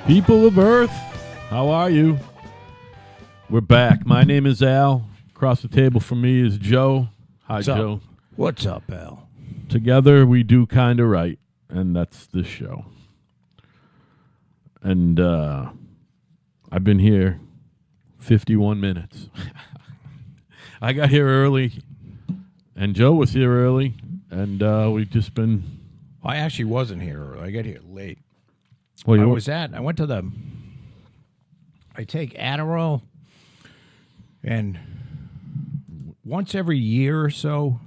People of Earth, how are you? We're back. My name is Al. Across the table from me is Joe. Hi, What's Joe. up? What's up, Al? Together we do Kinda Right, and that's this show. And I've been here 51 minutes. I got here early, and Joe was here early, and we've just been... I actually wasn't here early. I got here late. Well, I went to the... I take Adderall, and once every year or so,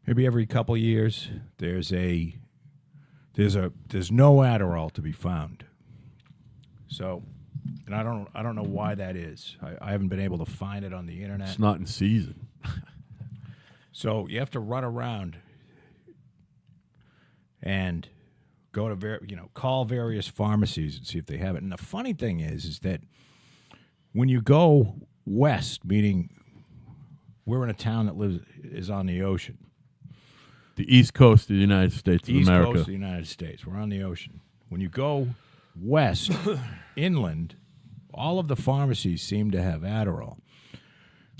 maybe every couple years, there's no Adderall to be found. So, and I don't know why that is. I haven't been able to find it on the internet. It's not in season. So you have to run around and go to call various pharmacies and see if they have it. And the funny thing is that when you go west, meaning we're in a town that is on the ocean. The East Coast of the United States of America. East Coast of the United States. We're on the ocean. When you go west, inland, all of the pharmacies seem to have Adderall.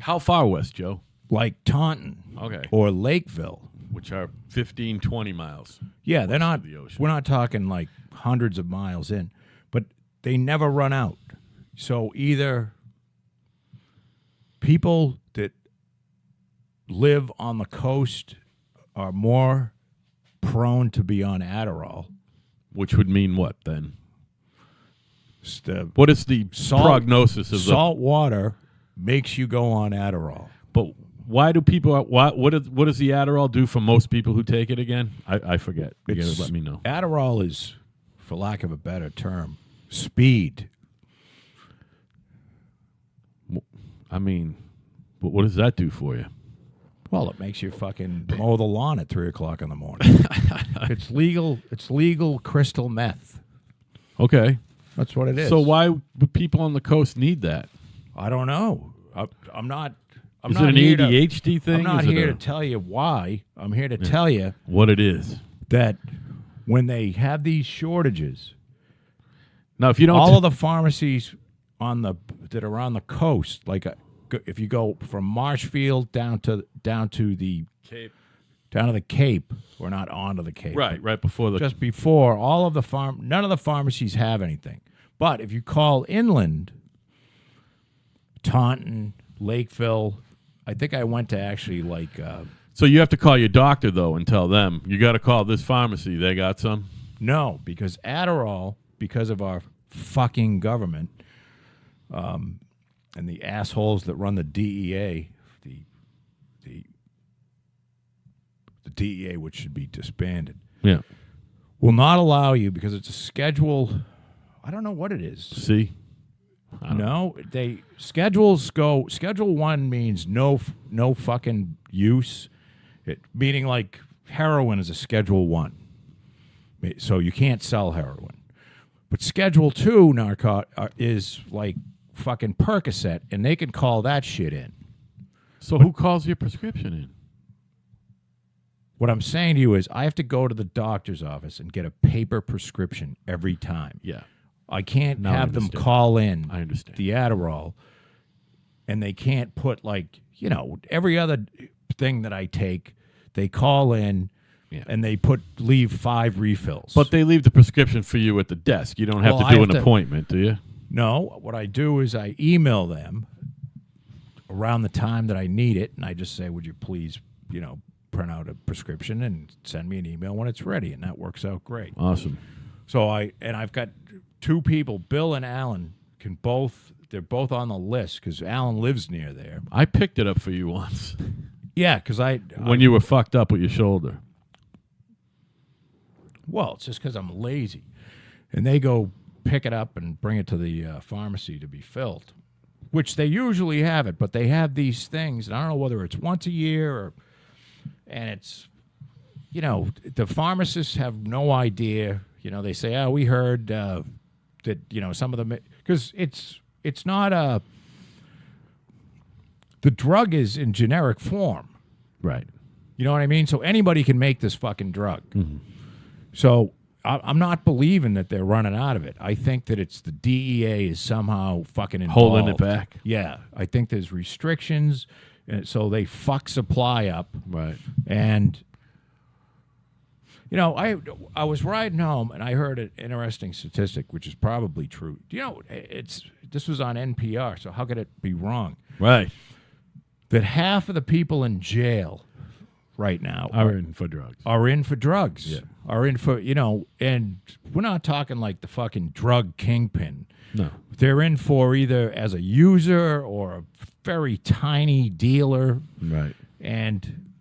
How far west, Joe? Like Taunton. Okay. Or Lakeville. Which are 15, 20 miles. Yeah, they're not. The ocean. We're not talking like hundreds of miles in, but they never run out. So either people that live on the coast are more prone to be on Adderall. Which would mean what then? What is the prognosis of salt water makes you go on Adderall. But why do people? What does the Adderall do for most people who take it again? I forget. You gotta let me know. Adderall is, for lack of a better term, speed. I mean, what does that do for you? Well, it makes you fucking mow the lawn at 3 o'clock in the morning. It's legal. It's legal crystal meth. Okay, that's what it is. So why would people on the coast need that? I don't know. I'm not. Is it an ADHD thing? I'm not here to tell you why. I'm here to tell you what it is. That when they have these shortages, now if you don't, all of the pharmacies that are on the coast, like if you go from Marshfield down to the Cape, down to the Cape, or not onto the Cape, right before just before all of the none of the pharmacies have anything. But if you call inland, Taunton, Lakeville. I think I went to actually so you have to call your doctor, though, and tell them, you got to call this pharmacy. They got some? No, because Adderall, because of our fucking government and the assholes that run the DEA, the DEA, which should be disbanded, will not allow you because it's a schedule. I don't know what it is. See? No, schedules go. Schedule 1 means no fucking use. Meaning like heroin is a Schedule 1, so you can't sell heroin. But Schedule 2 is like fucking Percocet, and they can call that shit in. So who calls your prescription in? What I'm saying to you is, I have to go to the doctor's office and get a paper prescription every time. Yeah. I can't have them call in the Adderall, and they can't put every other thing that I take, they call in and they leave 5 refills. But they leave the prescription for you at the desk. You don't have to do an appointment, do you? No. What I do is I email them around the time that I need it, and I just say, would you please, print out a prescription and send me an email when it's ready, and that works out great. Awesome. So I've got 2 people, Bill and Alan, they're both on the list because Alan lives near there. I picked it up for you once. Yeah, because when you were fucked up with your shoulder. Well, it's just because I'm lazy. And they go pick it up and bring it to the pharmacy to be filled, which they usually have it, but they have these things, and I don't know whether it's once a year and it's, the pharmacists have no idea. They say, oh, we heard that, some of them, because it's not the drug is in generic form. Right. You know what I mean? So anybody can make this fucking drug. Mm-hmm. So I'm not believing that they're running out of it. I think that it's the DEA is somehow fucking involved. Holding it back. Yeah, I think there's restrictions, and so they fuck supply up. Right. And you know, I was riding home and I heard an interesting statistic, which is probably true. You know, this was on NPR, so how could it be wrong? Right. That half of the people in jail right now Are in for drugs. Are in for drugs. Yeah. Are in for, you know, and we're not talking like the fucking drug kingpin. No. They're in for either as a user or a very tiny dealer. Right. And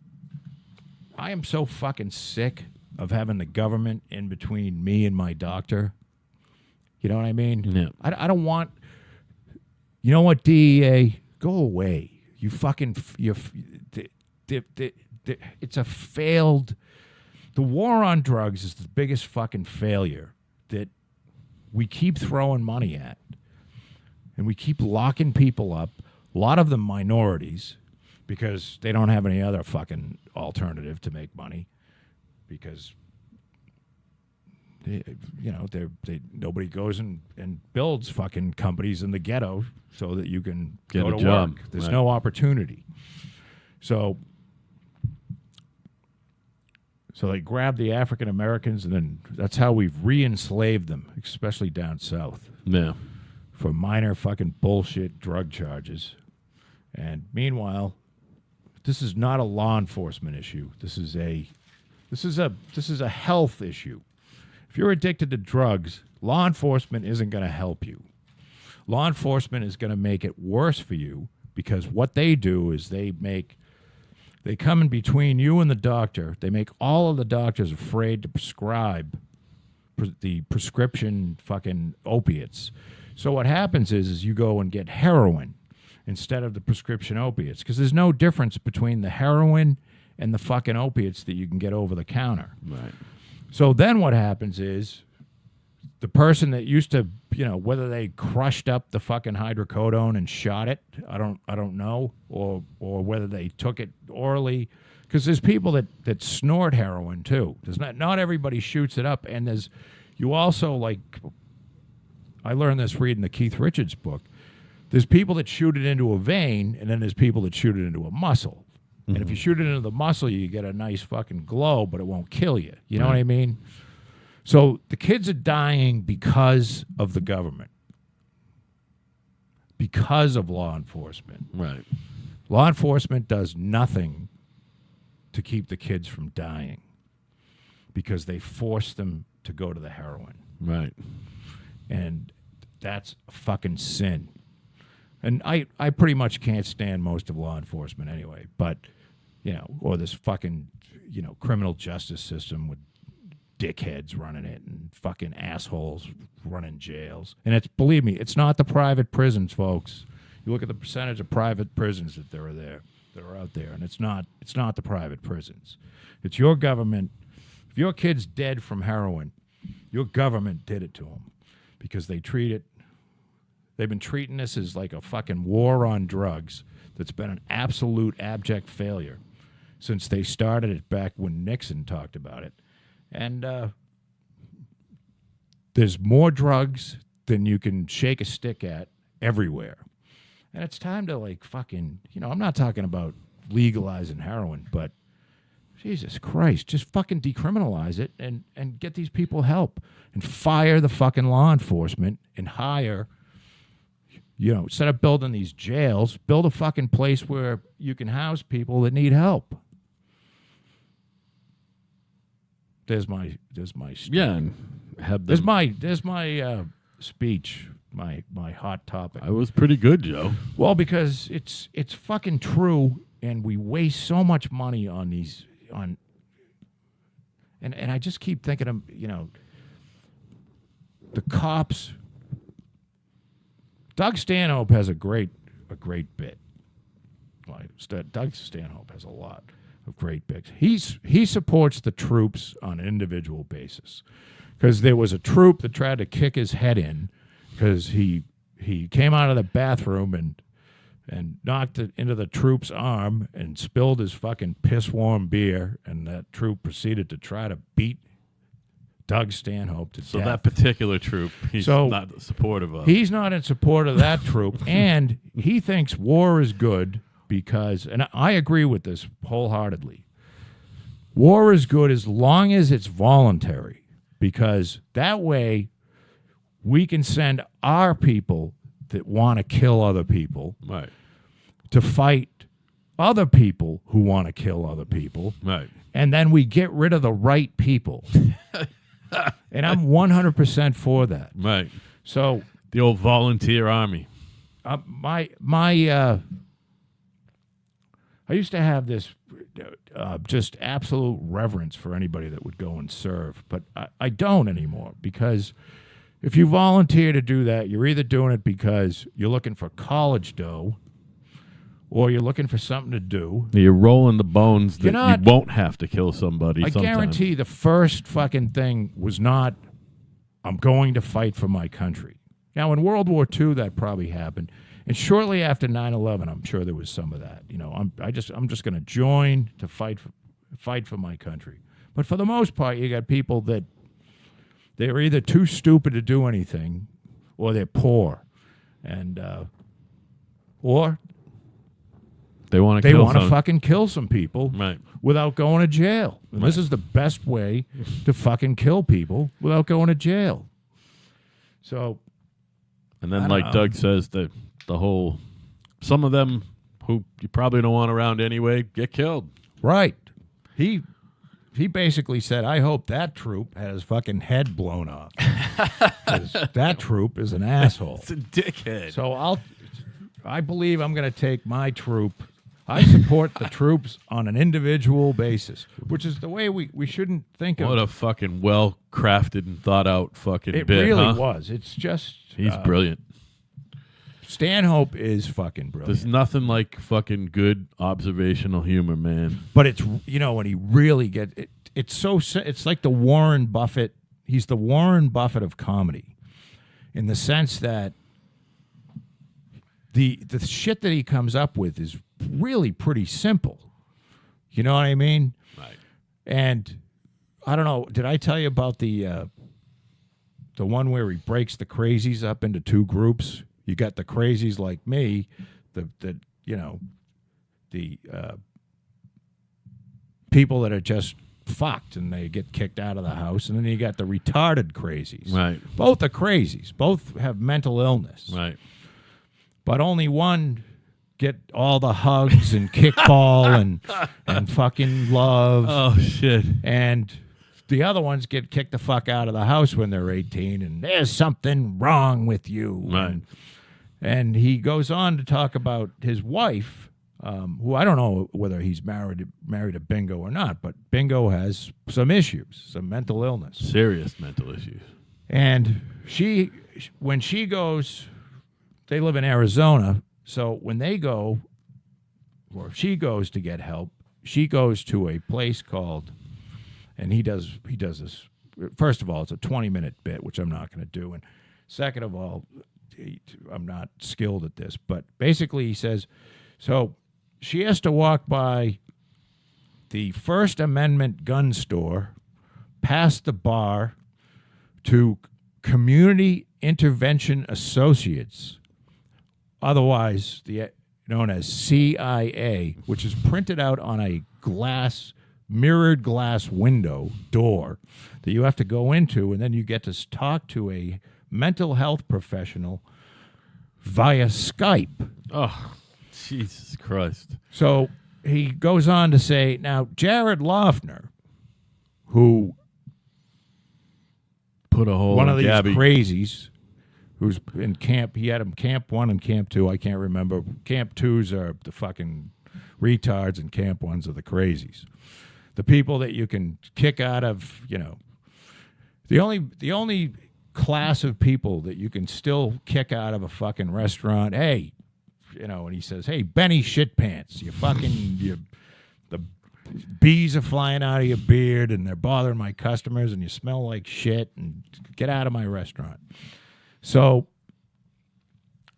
I am so fucking sick of having the government in between me and my doctor. You know what I mean? Yeah. I don't want, you know what, DEA, go away. You fucking, it's a failed, the war on drugs is the biggest fucking failure that we keep throwing money at. And we keep locking people up, a lot of them minorities, because they don't have any other fucking alternative to make money. Because, you know, nobody goes and builds fucking companies in the ghetto so that you can Get go a to job. work. There's Right. no opportunity. So they grab the African Americans, and then that's how we've re-enslaved them, especially down south, Yeah. for minor fucking bullshit drug charges. And meanwhile, this is not a law enforcement issue. This is a health issue. If you're addicted to drugs, law enforcement isn't going to help you. Law enforcement is going to make it worse for you, because what they do is they come in between you and the doctor. They make all of the doctors afraid to prescribe the prescription fucking opiates. So what happens is you go and get heroin instead of the prescription opiates, because there's no difference between the heroin and the fucking opiates that you can get over the counter. Right. So then what happens is the person that used to, you know, whether they crushed up the fucking hydrocodone and shot it, I don't know, or whether they took it orally, because there's people that snort heroin too. There's not everybody shoots it up, and you also, like, I learned this reading the Keith Richards book. There's people that shoot it into a vein, and then there's people that shoot it into a muscle. Mm-hmm. And if you shoot it into the muscle, you get a nice fucking glow, but it won't kill you. You know what I mean? So the kids are dying because of the government, because of law enforcement. Right. Law enforcement does nothing to keep the kids from dying, because they force them to go to the heroin. Right. And that's a fucking sin. And I pretty much can't stand most of law enforcement anyway, but, you know, or this fucking, you know, criminal justice system with dickheads running it and fucking assholes running jails. And it's, believe me, it's not the private prisons, folks. You look at the percentage of private prisons that are out there, and it's not the private prisons. It's your government. If your kid's dead from heroin, your government did it to him, because they've been treating this as like a fucking war on drugs that's been an absolute abject failure since they started it back when Nixon talked about it. And there's more drugs than you can shake a stick at everywhere. And it's time to, like, fucking, you know, I'm not talking about legalizing heroin, but Jesus Christ, just fucking decriminalize it and get these people help, and fire the fucking law enforcement and hire, you know, instead of building these jails, build a fucking place where you can house people that need help. There's my speech. Yeah, and have There's them. my speech, my hot topic. I was pretty good, Joe. Well, because it's fucking true, and we waste so much money on these and I just keep thinking of, you know, the cops. Doug Stanhope has a great bit. Like, Doug Stanhope has a lot of great bits. He supports the troops on an individual basis, because there was a troop that tried to kick his head in because he came out of the bathroom and knocked it into the troop's arm and spilled his fucking piss-warm beer, and that troop proceeded to try to beat Doug Stanhope to So death. that particular troop, he's not supportive of. He's not in support of that troop, and he thinks war is good because, and I agree with this wholeheartedly, war is good as long as it's voluntary, because that way we can send our people that want to kill other people Right. to fight other people who want to kill other people. Right. And then we get rid of the right people. And I'm 100% for that. Right. So The old volunteer army. I used to have this just absolute reverence for anybody that would go and serve, but I don't anymore, because if you volunteer to do that, you're either doing it because you're looking for college dough or you're looking for something to do. You're rolling the bones that You're not- you won't have to kill somebody I sometime. guarantee the first fucking thing was not, I'm going to fight for my country. Now, in World War II, that probably happened. And shortly after 9/11, I'm sure there was some of that. You know, I'm just going to join to fight for my country. But for the most part, you got people that they're either too stupid to do anything, or they're poor, and or They want to they kill want to some. fucking kill some people Right. without going to jail. And this is the best way to fucking kill people without going to jail. So, And then, I like don't know. Doug says, the whole, some of them who you probably don't want around anyway get killed. right. He basically said, I hope that troop had his fucking head blown off. 'Cause that troop is an asshole. It's a dickhead. So I believe I'm going to take my troop. I support the troops on an individual basis, which is the way we shouldn't think What of. a fucking well-crafted and thought-out fucking It bit, really huh? was. It's just He's brilliant. Stanhope is fucking brilliant. There's nothing like fucking good observational humor, man. But it's, you know, when he really gets it, it's like the Warren Buffett. He's the Warren Buffett of comedy, in the sense that the shit that he comes up with is really pretty simple. You know what I mean? Right. And I don't know. Did I tell you about the one where he breaks the crazies up into two groups? You got the crazies like me, the people that are just fucked and they get kicked out of the house, and then you got the retarded crazies. Right. Both are crazies. Both have mental illness. Right. But only one get all the hugs and kickball and fucking love. Oh, shit. And the other ones get kicked the fuck out of the house when they're 18, and there's something wrong with you. Right. And he goes on to talk about his wife, who I don't know whether he's married to Bingo or not, but Bingo has some issues, some mental illness. Serious mental issues. And when she goes, they live in Arizona, so when they go, or if she goes to get help, she goes to a place called, and he does this. First of all, it's a 20-minute bit, which I'm not going to do, and second of all, I'm not skilled at this, but basically he says, so she has to walk by the First Amendment gun store, past the bar, to Community Intervention Associates, otherwise known as CIA, which is printed out on a mirrored glass window door that you have to go into, and then you get to talk to a mental health professional via Skype. Oh, Jesus Christ. So he goes on to say, now, Jared Loughner, who Put a hole one in of these Gabby. crazies who's in camp, he had him Camp 1 and Camp 2, I can't remember. Camp 2s are the fucking retards, and Camp 1s are the crazies. The people that you can kick out of, you know, the only class of people that you can still kick out of a fucking restaurant, hey, you know, and he says, hey, Benny Shitpants, the bees are flying out of your beard and they're bothering my customers and you smell like shit, and get out of my restaurant. So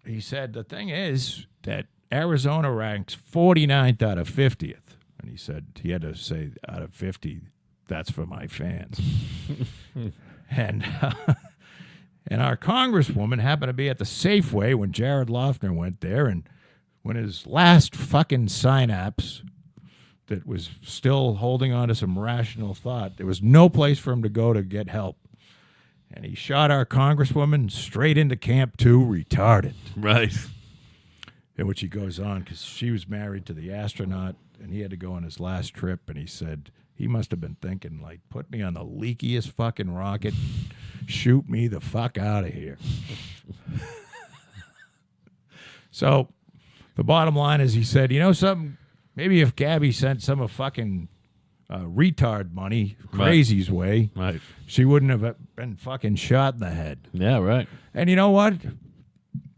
he said the thing is that Arizona ranks 49th out of 50th. And he said he had to say out of 50 That's for my fans. And our congresswoman happened to be at the Safeway when Jared Loughner went there, and when his last fucking synapse that was still holding on to some rational thought, there was no place for him to go to get help. And he shot our congresswoman straight into Camp 2, retarded. Right. In which he goes on, because she was married to the astronaut, and he had to go on his last trip, and he said he must have been thinking, like, put me on the leakiest fucking rocket, shoot me the fuck out of here. So the bottom line is, he said, you know something? Maybe if Gabby sent some of fucking retard money Crazy's way, Right. she wouldn't have been fucking shot in the head. Yeah, right. And you know what?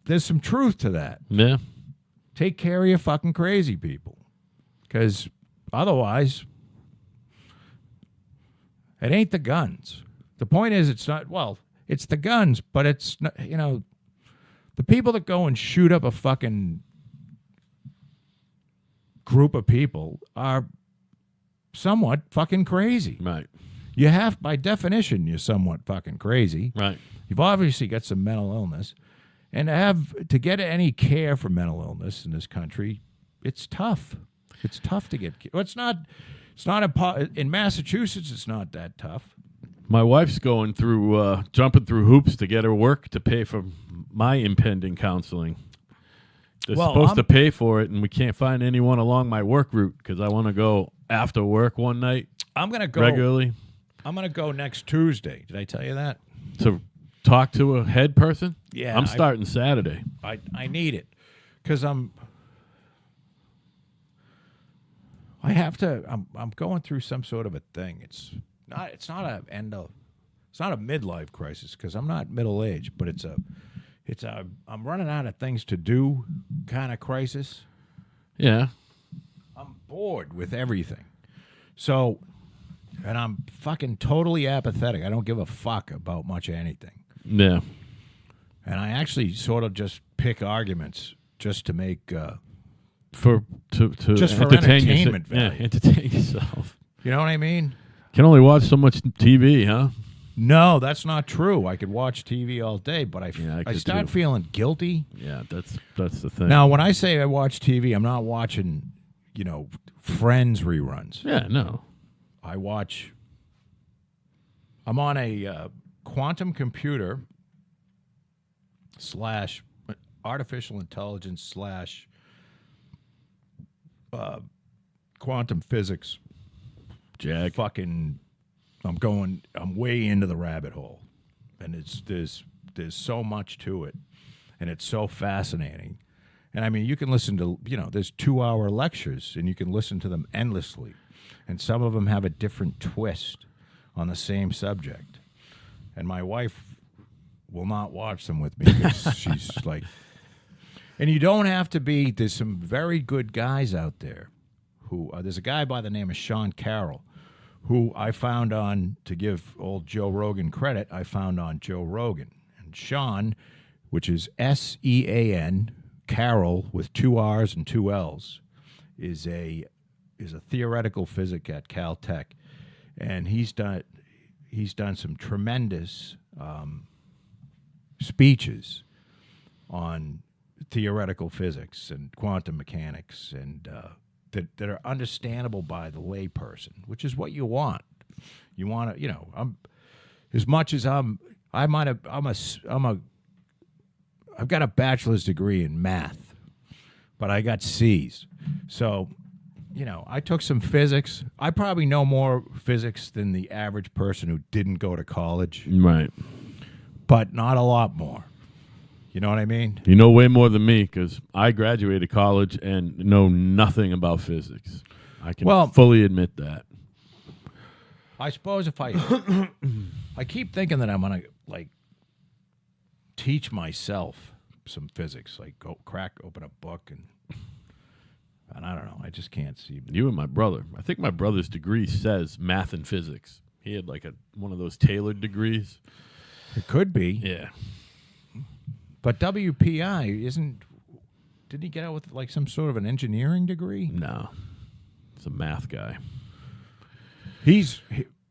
There's some truth to that. Yeah. Take care of your fucking crazy people. Because otherwise, it ain't the guns. The point is, it's not, well, it's the guns, but it's not, you know, the people that go and shoot up a fucking group of people are somewhat fucking crazy. Right. You have, by definition, you're somewhat fucking crazy. Right. You've obviously got some mental illness. And to get any care for mental illness in this country, it's tough. It's tough to get. Well, it's not in Massachusetts. It's not that tough. My wife's going through, jumping through hoops to get her work to pay for my impending counseling. They're supposed to pay for it, and we can't find anyone along my work route because I want to go after work one night. I'm gonna go regularly. I'm gonna go next Tuesday. Did I tell you that? To talk to a head person? Yeah, I'm starting Saturday. I need it because I'm going through some sort of a thing. It's not a midlife crisis because I'm not middle aged, but it's a I'm running out of things to do kind of crisis. Yeah. I'm bored with everything. So, and I'm fucking totally apathetic. I don't give a fuck about much of anything. Yeah. And I actually sort of just pick arguments just to make to just for entertain entertainment value. Yeah, entertain yourself. You know what I mean? Can only watch so much TV, huh? No, that's not true. I could watch TV all day, but I start too. feeling guilty. Yeah, that's the thing. Now, when I say I watch TV, I'm not watching, Friends reruns. Yeah, no. I'm on a quantum computer / artificial intelligence / quantum physics. Jag. I'm way into the rabbit hole, and there's so much to it, and it's so fascinating. And I mean, you can listen to, there's 2-hour lectures, and you can listen to them endlessly, and some of them have a different twist on the same subject. And my wife will not watch them with me because she's like, and you don't have to be. There's some very good guys out there who there's a guy by the name of Sean Carroll, who I found on, to give old Joe Rogan credit, I found on Joe Rogan. And Sean, which is SEAN, Carroll with 2 R's and 2 L's, is a theoretical physic at Caltech. And he's done some tremendous speeches on theoretical physics and quantum mechanics and that are understandable by the layperson, which is what you want. You want to, I've got a bachelor's degree in math, but I got C's. So, I took some physics. I probably know more physics than the average person who didn't go to college. Right. But not a lot more. You know what I mean? You know way more than me because I graduated college and know nothing about physics. I can fully admit that. I suppose if I keep thinking that I'm going to, teach myself some physics, open a book and I don't know. I just can't see. You and my brother. I think my brother's degree says math and physics. He had one of those tailored degrees. It could be. Yeah. But WPI didn't he get out with some sort of an engineering degree? No. It's a math guy.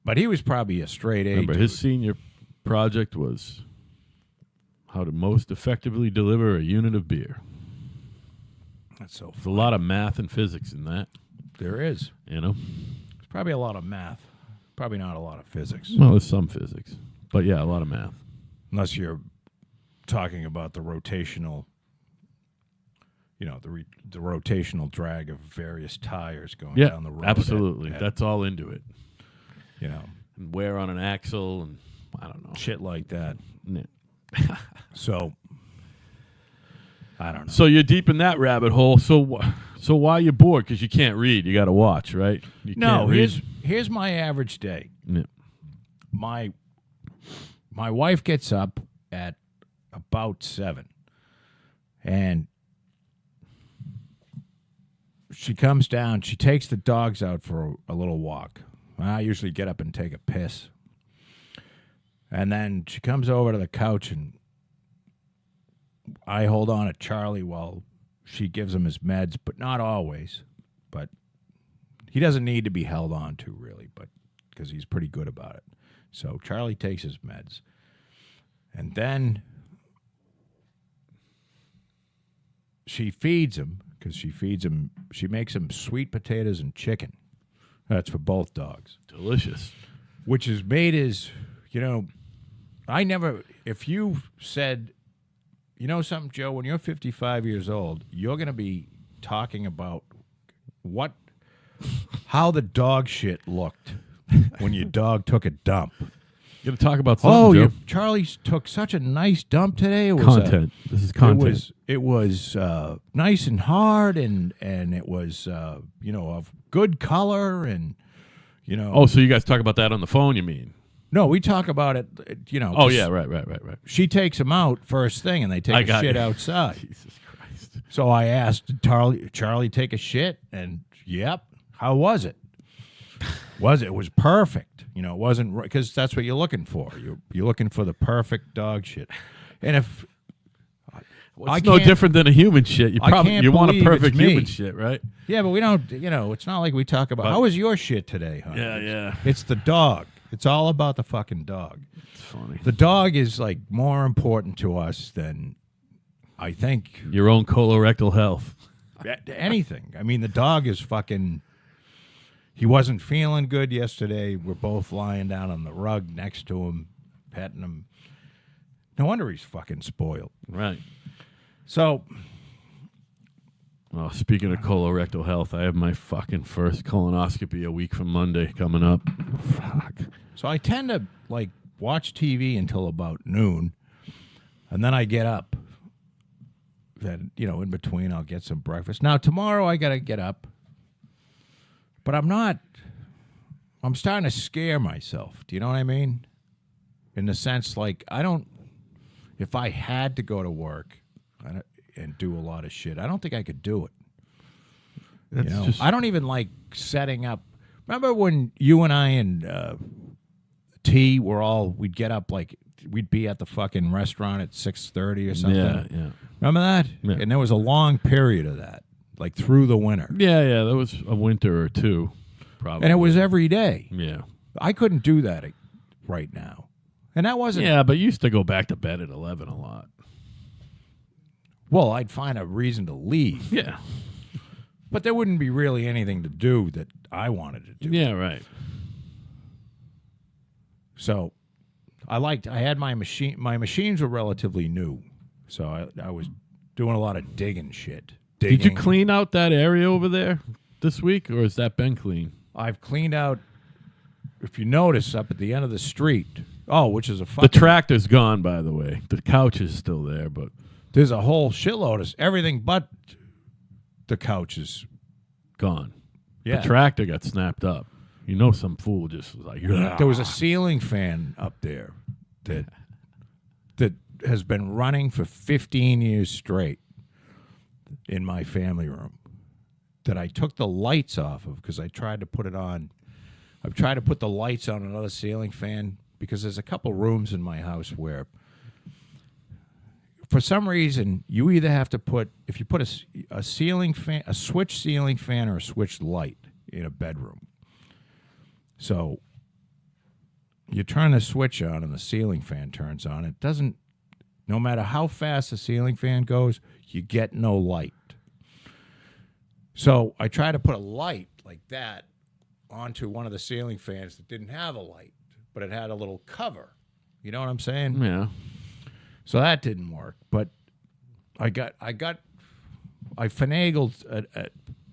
But he was probably a straight A. Remember, his senior project was how to most effectively deliver a unit of beer. That's so funny. There's a lot of math and physics in that. There is. You know? There's probably a lot of math. Probably not a lot of physics. Well, there's some physics. But yeah, a lot of math. Unless you're talking about the rotational, the rotational drag of various tires going down the road. Absolutely. That's all into it. And wear on an axle and I don't know. Shit like that. Yeah. So, I don't know. So you're deep in that rabbit hole. So why are you bored? Because you can't read. You got to watch, right? Here's my average day. Yeah. My wife gets up at about 7, and she comes down. She takes the dogs out for a little walk. I usually get up and take a piss. And then she comes over to the couch, and I hold on to Charlie while she gives him his meds, but not always. But he doesn't need to be held on to, really, but because he's pretty good about it. So Charlie takes his meds. And then she feeds him, because she makes him sweet potatoes and chicken. That's for both dogs. Delicious. Which is made as, if you said, something, Joe, when you're 55 years old, you're going to be talking about how the dog shit looked when your dog took a dump. You're going to talk about something, Joe. Charlie took such a nice dump today. It was content. This is content. It was nice and hard, and it was, of good color, and, Oh, so you guys talk about that on the phone, you mean? No, we talk about it, Oh, yeah, right. She takes him out first thing, and they take a shit outside. Jesus Christ. So I asked, did Charlie take a shit? And, yep. How was it? It was perfect. It wasn't, because that's what you're looking for. You're looking for the perfect dog shit. And if... It's no different than a human shit. You want a perfect human shit, right? Yeah, but we don't, it's not like we talk about, how was your shit today, honey? Yeah. It's the dog. It's all about the fucking dog. It's funny. The dog is, more important to us than, I think... Your own colorectal health. Anything. I mean, the dog is fucking... He wasn't feeling good yesterday. We're both lying down on the rug next to him, petting him. No wonder he's fucking spoiled. Right. So... Well, speaking of colorectal health, I have my fucking first colonoscopy a week from Monday coming up. Fuck. So I tend to, watch TV until about noon, and then I get up. Then, in between, I'll get some breakfast. Now, tomorrow I got to get up, but I'm starting to scare myself. Do you know what I mean? In the sense, if I had to go to work and do a lot of shit, I don't think I could do it. I don't even like setting up. Remember when you and I and T we'd get up, we'd be at the fucking restaurant at 6:30 or something. Yeah. Remember that? Yeah. And there was a long period of that, through the winter. Yeah, there was a winter or two, probably. And it was every day. Yeah. I couldn't do that right now. And that wasn't... Yeah, but you used to go back to bed at 11 a lot. Well, I'd find a reason to leave. Yeah. But there wouldn't be really anything to do that I wanted to do. Yeah, right. So I had my machine. My machines were relatively new. So I was doing a lot of digging shit. Did you clean out that area over there this week, or has that been clean? I've cleaned out, if you notice, up at the end of the street. Oh, which is a fucking... The tractor's gone, by the way. The couch is still there, but... There's a whole shitload of everything but the couch is gone. Yeah. The tractor got snapped up. Some fool just was like... Ugh. There was a ceiling fan up there that has been running for 15 years straight in my family room that I took the lights off of because I tried to put it on. I've tried to put the lights on another ceiling fan because there's a couple rooms in my house where for some reason you either have to if you put a ceiling fan, a switch ceiling fan or a switch light in a bedroom. So you turn the switch on and the ceiling fan turns on. It doesn't, no matter how fast the ceiling fan goes, you get no light. So I tried to put a light like that onto one of the ceiling fans that didn't have a light, but it had a little cover. You know what I'm saying? Yeah. So that didn't work. But I finagled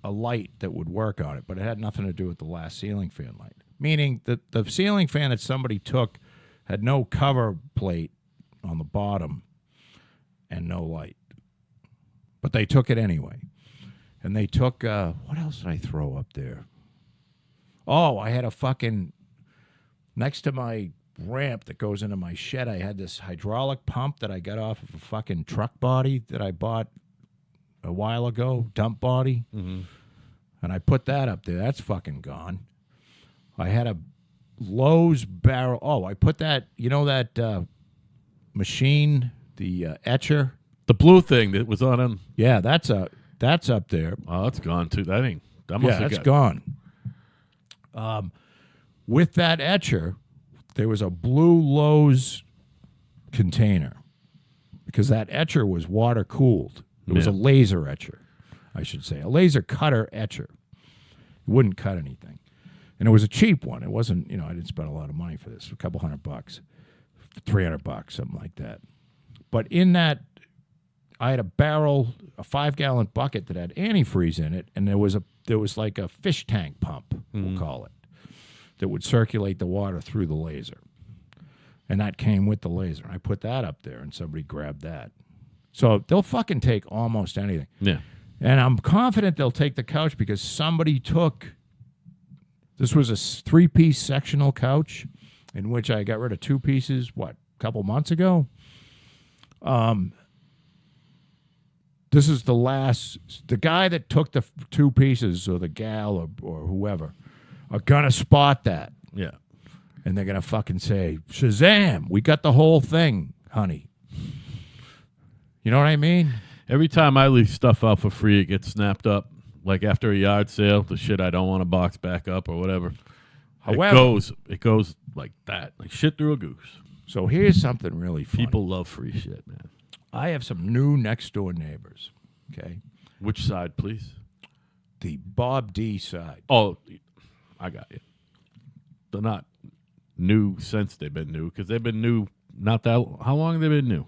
a light that would work on it, but it had nothing to do with the last ceiling fan light. Meaning that the ceiling fan that somebody took had no cover plate on the bottom and no light. But they took it anyway. And they took, what else did I throw up there? Oh, I had a fucking, next to my ramp that goes into my shed, I had this hydraulic pump that I got off of a fucking truck body that I bought a while ago, dump body. Mm-hmm. And I put that up there. That's fucking gone. I had a Lowe's barrel. Oh, I put that, you know that machine, the etcher? The blue thing that was on him. Yeah, that's up there. Oh, that's gone too. That must yeah, have that's gone. With that etcher, there was a blue Lowe's container because that etcher was water cooled. It was a laser etcher, I should say, a laser cutter etcher. It wouldn't cut anything, and it was a cheap one. It wasn't, I didn't spend a lot of money for this, a couple $100, $300, something like that. But in that, I had a barrel, a 5-gallon bucket that had antifreeze in it, and there was like a fish tank pump, we'll call it, that would circulate the water through the laser. And that came with the laser. I put that up there, and somebody grabbed that. So they'll fucking take almost anything. Yeah. And I'm confident they'll take the couch because somebody took, this was a 3-piece sectional couch in which I got rid of 2 pieces, a couple months ago? This is the guy that took the 2 pieces, or the gal or whoever, are going to spot that. Yeah. And they're going to fucking say, Shazam, we got the whole thing, honey. You know what I mean? Every time I leave stuff out for free, it gets snapped up. Like after a yard sale, the shit I don't want to box back up or whatever. However, it goes like that, like shit through a goose. So here's something really funny. People love free shit, man. I have some new next-door neighbors, okay? Which side, please? The Bob D side. Oh, I got you. They're not new since they've been new, because they've been new not that – how long have they been new?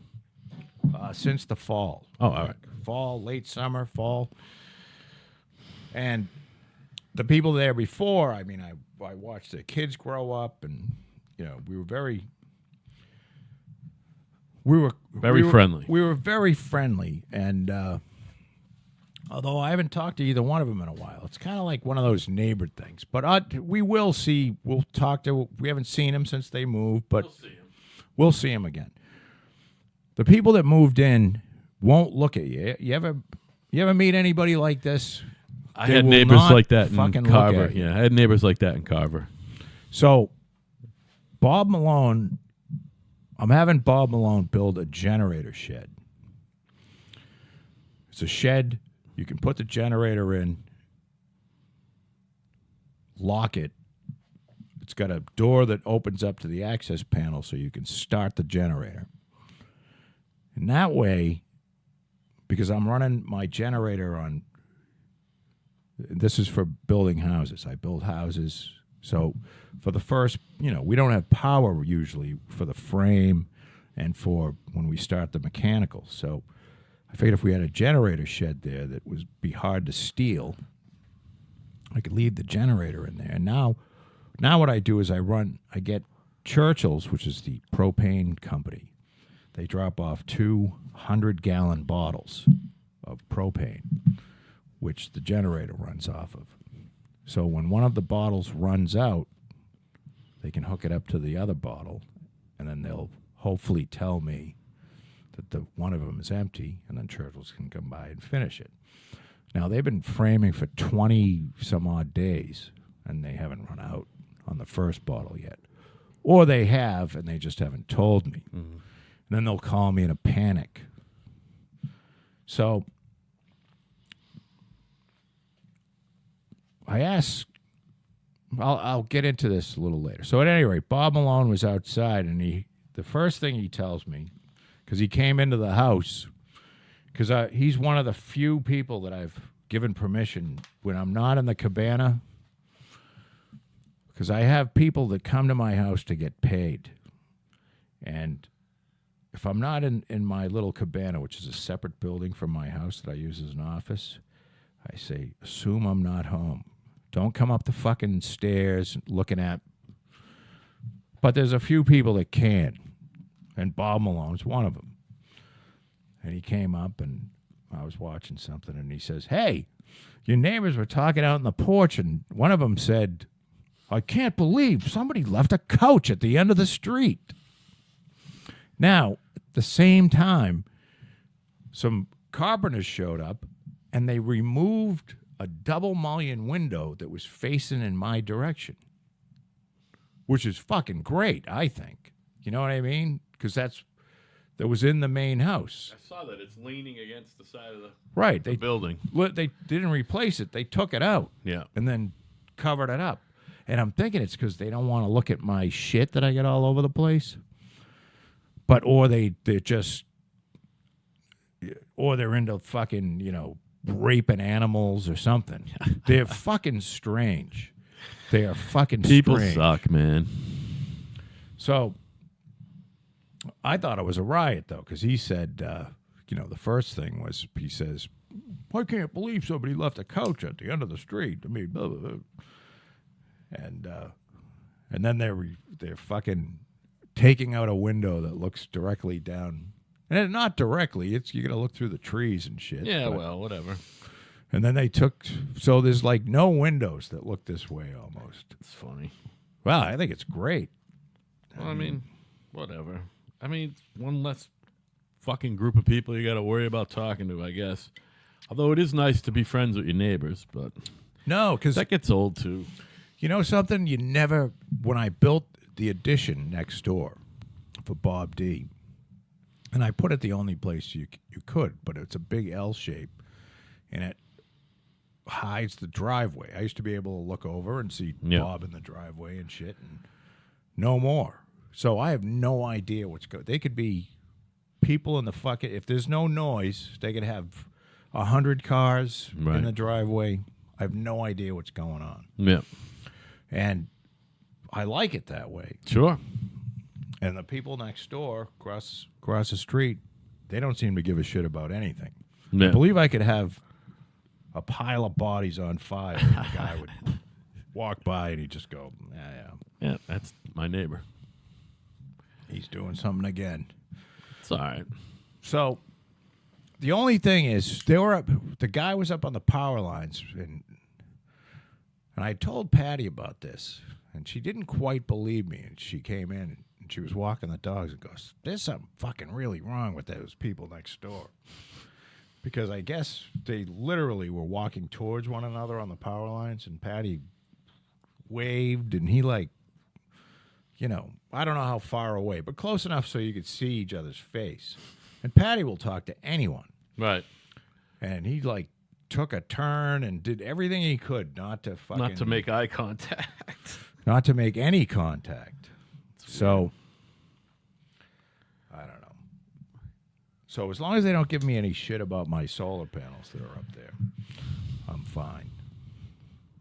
Since the fall. Oh, all right. Fall, late summer, fall. And the people there before, I mean, I watched their kids grow up, and, we were very friendly. We were very friendly, and although I haven't talked to either one of them in a while, it's kind of like one of those neighbor things. But we'll talk to. We haven't seen them since they moved, but we'll see them again. The people that moved in won't look at you. You ever meet anybody like this? I had neighbors like that in Carver. Yeah, I had neighbors like that in Carver. So, Bob Malone. I'm having Bob Malone build a generator shed. It's a shed. You can put the generator in, lock it. It's got a door that opens up to the access panel so you can start the generator. And that way, because I'm running my generator on, this is for building houses. I build houses. So for the first, we don't have power usually for the frame and for when we start the mechanical. So I figured if we had a generator shed there that would be hard to steal, I could leave the generator in there. And now what I do is I get Churchill's, which is the propane company. They drop off 200-gallon bottles of propane, which the generator runs off of. So when one of the bottles runs out, they can hook it up to the other bottle, and then they'll hopefully tell me that one of them is empty, and then Churchill's can come by and finish it. Now, they've been framing for 20-some-odd days, and they haven't run out on the first bottle yet. Or they have, and they just haven't told me. Mm-hmm. And then they'll call me in a panic. So I asked I'll get into this a little later. So at any rate, Bob Malone was outside, and the first thing he tells me, because he came into the house, because he's one of the few people that I've given permission when I'm not in the cabana, because I have people that come to my house to get paid. And if I'm not in my little cabana, which is a separate building from my house that I use as an office, I say, assume I'm not home. Don't come up the fucking stairs looking at. But there's a few people that can. And Bob Malone's one of them. And he came up, and I was watching something, and he says, hey, your neighbors were talking out on the porch, and one of them said, I can't believe somebody left a couch at the end of the street. Now, at the same time, some carpenters showed up, and they removed a double mullion window that was facing in my direction, which is fucking great, I think. You know what I mean? Because that was in the main house. I saw that. It's leaning against the side of the building. They didn't replace it. They took it out. Yeah. And then covered it up. And I'm thinking it's because they don't want to look at my shit that I get all over the place. Or they're into fucking, raping animals or something. They're fucking strange. They are fucking People strange. suck, man. So I thought it was a riot, though, because he said, the first thing was, he says, I can't believe somebody left a couch at the end of the street. I mean, blah, blah, blah. And then they're fucking taking out a window that looks directly down. And not directly. You got to look through the trees and shit. Yeah, well, whatever. And then so there's like no windows that look this way almost. It's funny. Well, I think it's great. Well, I mean, whatever. I mean, one less fucking group of people you got to worry about talking to, I guess. Although it is nice to be friends with your neighbors, but no, because that gets old too. You know something? When I built the addition next door for Bob D., and I put it the only place you could, but it's a big L shape, and it hides the driveway. I used to be able to look over and see Bob in the driveway and shit, and no more. So I have no idea what's going. They could be people in the fucking. If there's no noise, they could have 100 cars in the driveway. I have no idea what's going on. Yeah, and I like it that way. Sure. And the people next door, across the street, they don't seem to give a shit about anything. Yeah. I believe I could have a pile of bodies on fire, and the guy would walk by, and he'd just go, yeah, that's my neighbor. He's doing something again. It's all right. So the only thing is, the guy was up on the power lines, and I told Patty about this, and she didn't quite believe me, and she came in, and she was walking the dogs and goes, there's something fucking really wrong with those people next door. Because I guess they literally were walking towards one another on the power lines, and Patty waved, and he I don't know how far away, but close enough so you could see each other's face. And Patty will talk to anyone. Right. And he took a turn and did everything he could not to make eye contact. Not to make any contact. So I don't know. So as long as they don't give me any shit about my solar panels that are up there, I'm fine.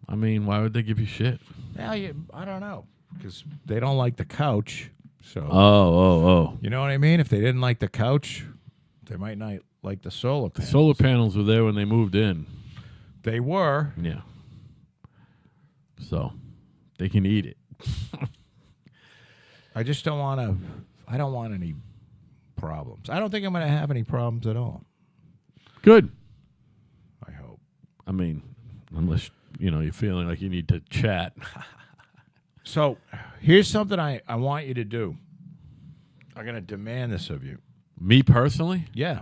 I mean, why would they give you shit? Yeah, I don't know. Because they don't like the couch. So Oh. You know what I mean? If they didn't like the couch, they might not like the solar panels. The solar panels were there when they moved in. They were. Yeah. So they can eat it. I just don't want to. I don't want any problems. I don't think I'm going to have any problems at all. Good. I hope. I mean, unless, you're feeling like you need to chat. So here's something I want you to do. I'm going to demand this of you. Me personally? Yeah.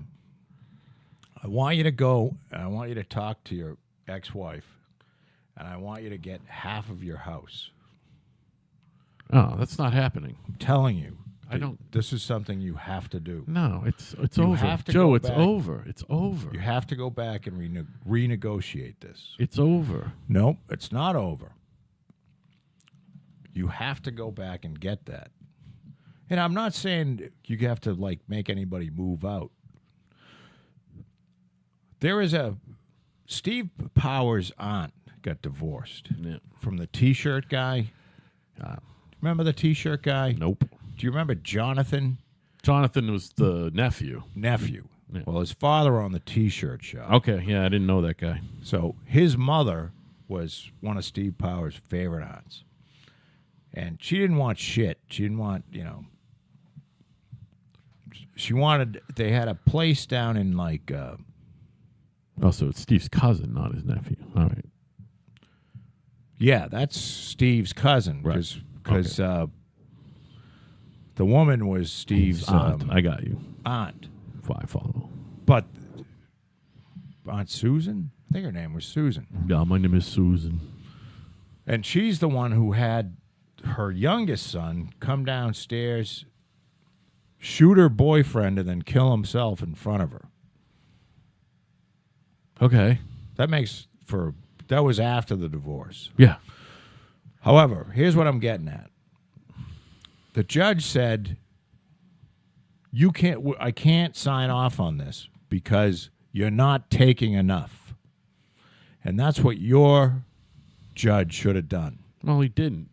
I want you to go, and I want you to talk to your ex-wife, and I want you to get half of your house. Oh, that's not happening. I'm telling you. I don't. This is something you have to do. No, it's you over. Have to Joe, go it's back. over. It's over. You have to go back and renegotiate this. It's over. Nope, it's not over. You have to go back and get that. And I'm not saying you have to, like, make anybody move out. There is Steve Powers' aunt got divorced from the T-shirt guy. Remember the T-shirt guy? Nope. Do you remember Jonathan? Jonathan was the nephew. Yeah. Well, his father owned the T-shirt shop. Okay, yeah, I didn't know that guy. So his mother was one of Steve Powers' favorite aunts. And she didn't want shit. She didn't want, she wanted, they had a place down in, like... Oh, so it's Steve's cousin, not his nephew. All right. Yeah, that's Steve's cousin. Right. Because the woman was Steve's aunt. I got you. Aunt. I follow. But Aunt Susan? I think her name was Susan. Yeah, my name is Susan. And she's the one who had her youngest son come downstairs, shoot her boyfriend, and then kill himself in front of her. Okay. That was after the divorce. Yeah. However, here's what I'm getting at. The judge said, I can't sign off on this because you're not taking enough. And that's what your judge should have done. Well, he didn't.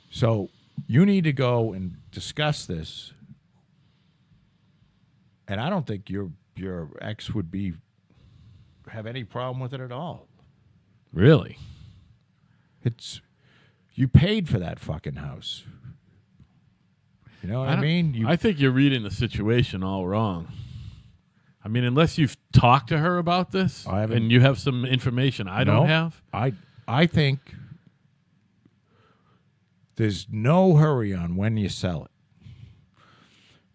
So you need to go and discuss this. And I don't think your ex would have any problem with it at all. Really? You paid for that fucking house. You know what I mean? I think you're reading the situation all wrong. I mean, unless you've talked to her about this and you have some information I don't have. I think there's no hurry on when you sell it.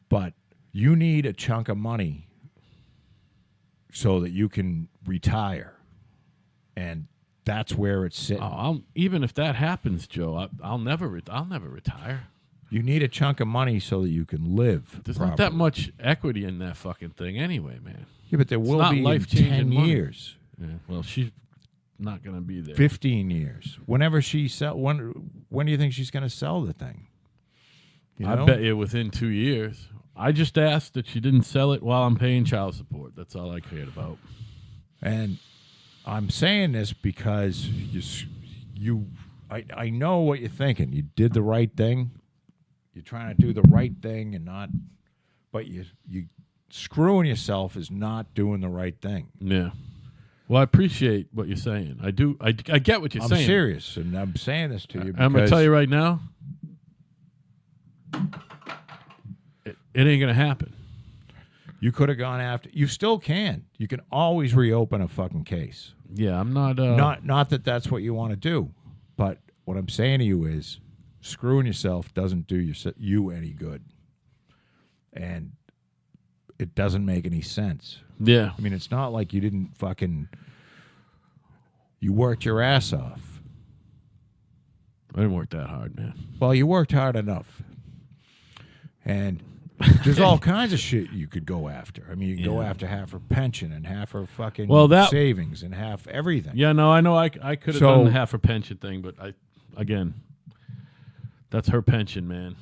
But you need a chunk of money so that you can retire. And that's where it's sitting. Even if that happens, Joe, I'll never retire. You need a chunk of money so that you can live. There's not that much equity in that fucking thing anyway, man. Yeah, but there will be in 10 years. Yeah, well, she's not going to be there. 15 years. Whenever she when do you think she's going to sell the thing? I bet you within 2 years. I just asked that she didn't sell it while I'm paying child support. That's all I cared about. And I'm saying this because I know what you're thinking. You did the right thing. You're trying to do the right thing and not, but you screwing yourself is not doing the right thing. Yeah. Well, I appreciate what you're saying. I do. I get what you're saying. I'm serious, and I'm saying this to you because I'm going to tell you right now, it ain't going to happen. You could have gone after. You still can. You can always reopen a fucking case. Yeah, I'm not. Not that that's what you want to do, but what I'm saying to you is, screwing yourself doesn't do you any good, and it doesn't make any sense. Yeah, I mean, it's not like you didn't you worked your ass off. I didn't work that hard, man. Well, you worked hard enough, and there's all kinds of shit you could go after. I mean, you can go after half her pension and half her fucking savings and half everything. Yeah, no, I know I could have done half her pension thing, but again, that's her pension, man.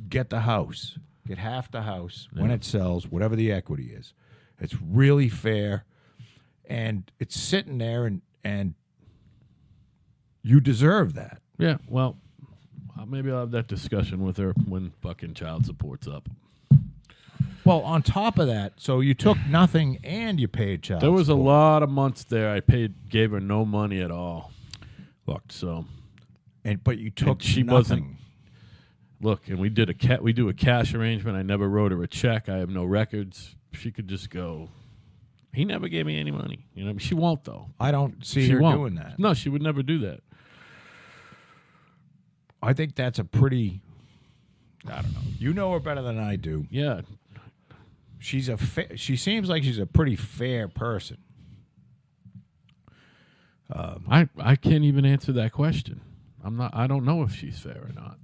Get the house. Get half the house when it sells, whatever the equity is. It's really fair, and it's sitting there, and you deserve that. Yeah, well, maybe I'll have that discussion with her when fucking child support's up. Well, on top of that, so you took nothing and you paid child support. There was a lot of months there I gave her no money at all. Look, so... But you took she nothing. Wasn't... Look, and we do a cash arrangement. I never wrote her a check. I have no records. She could just go. He never gave me any money. You know, she won't though. I don't see her doing that. No, she would never do that. I think that's a pretty. I don't know. You know her better than I do. Yeah, she seems like she's a pretty fair person. I can't even answer that question. I don't know if she's fair or not.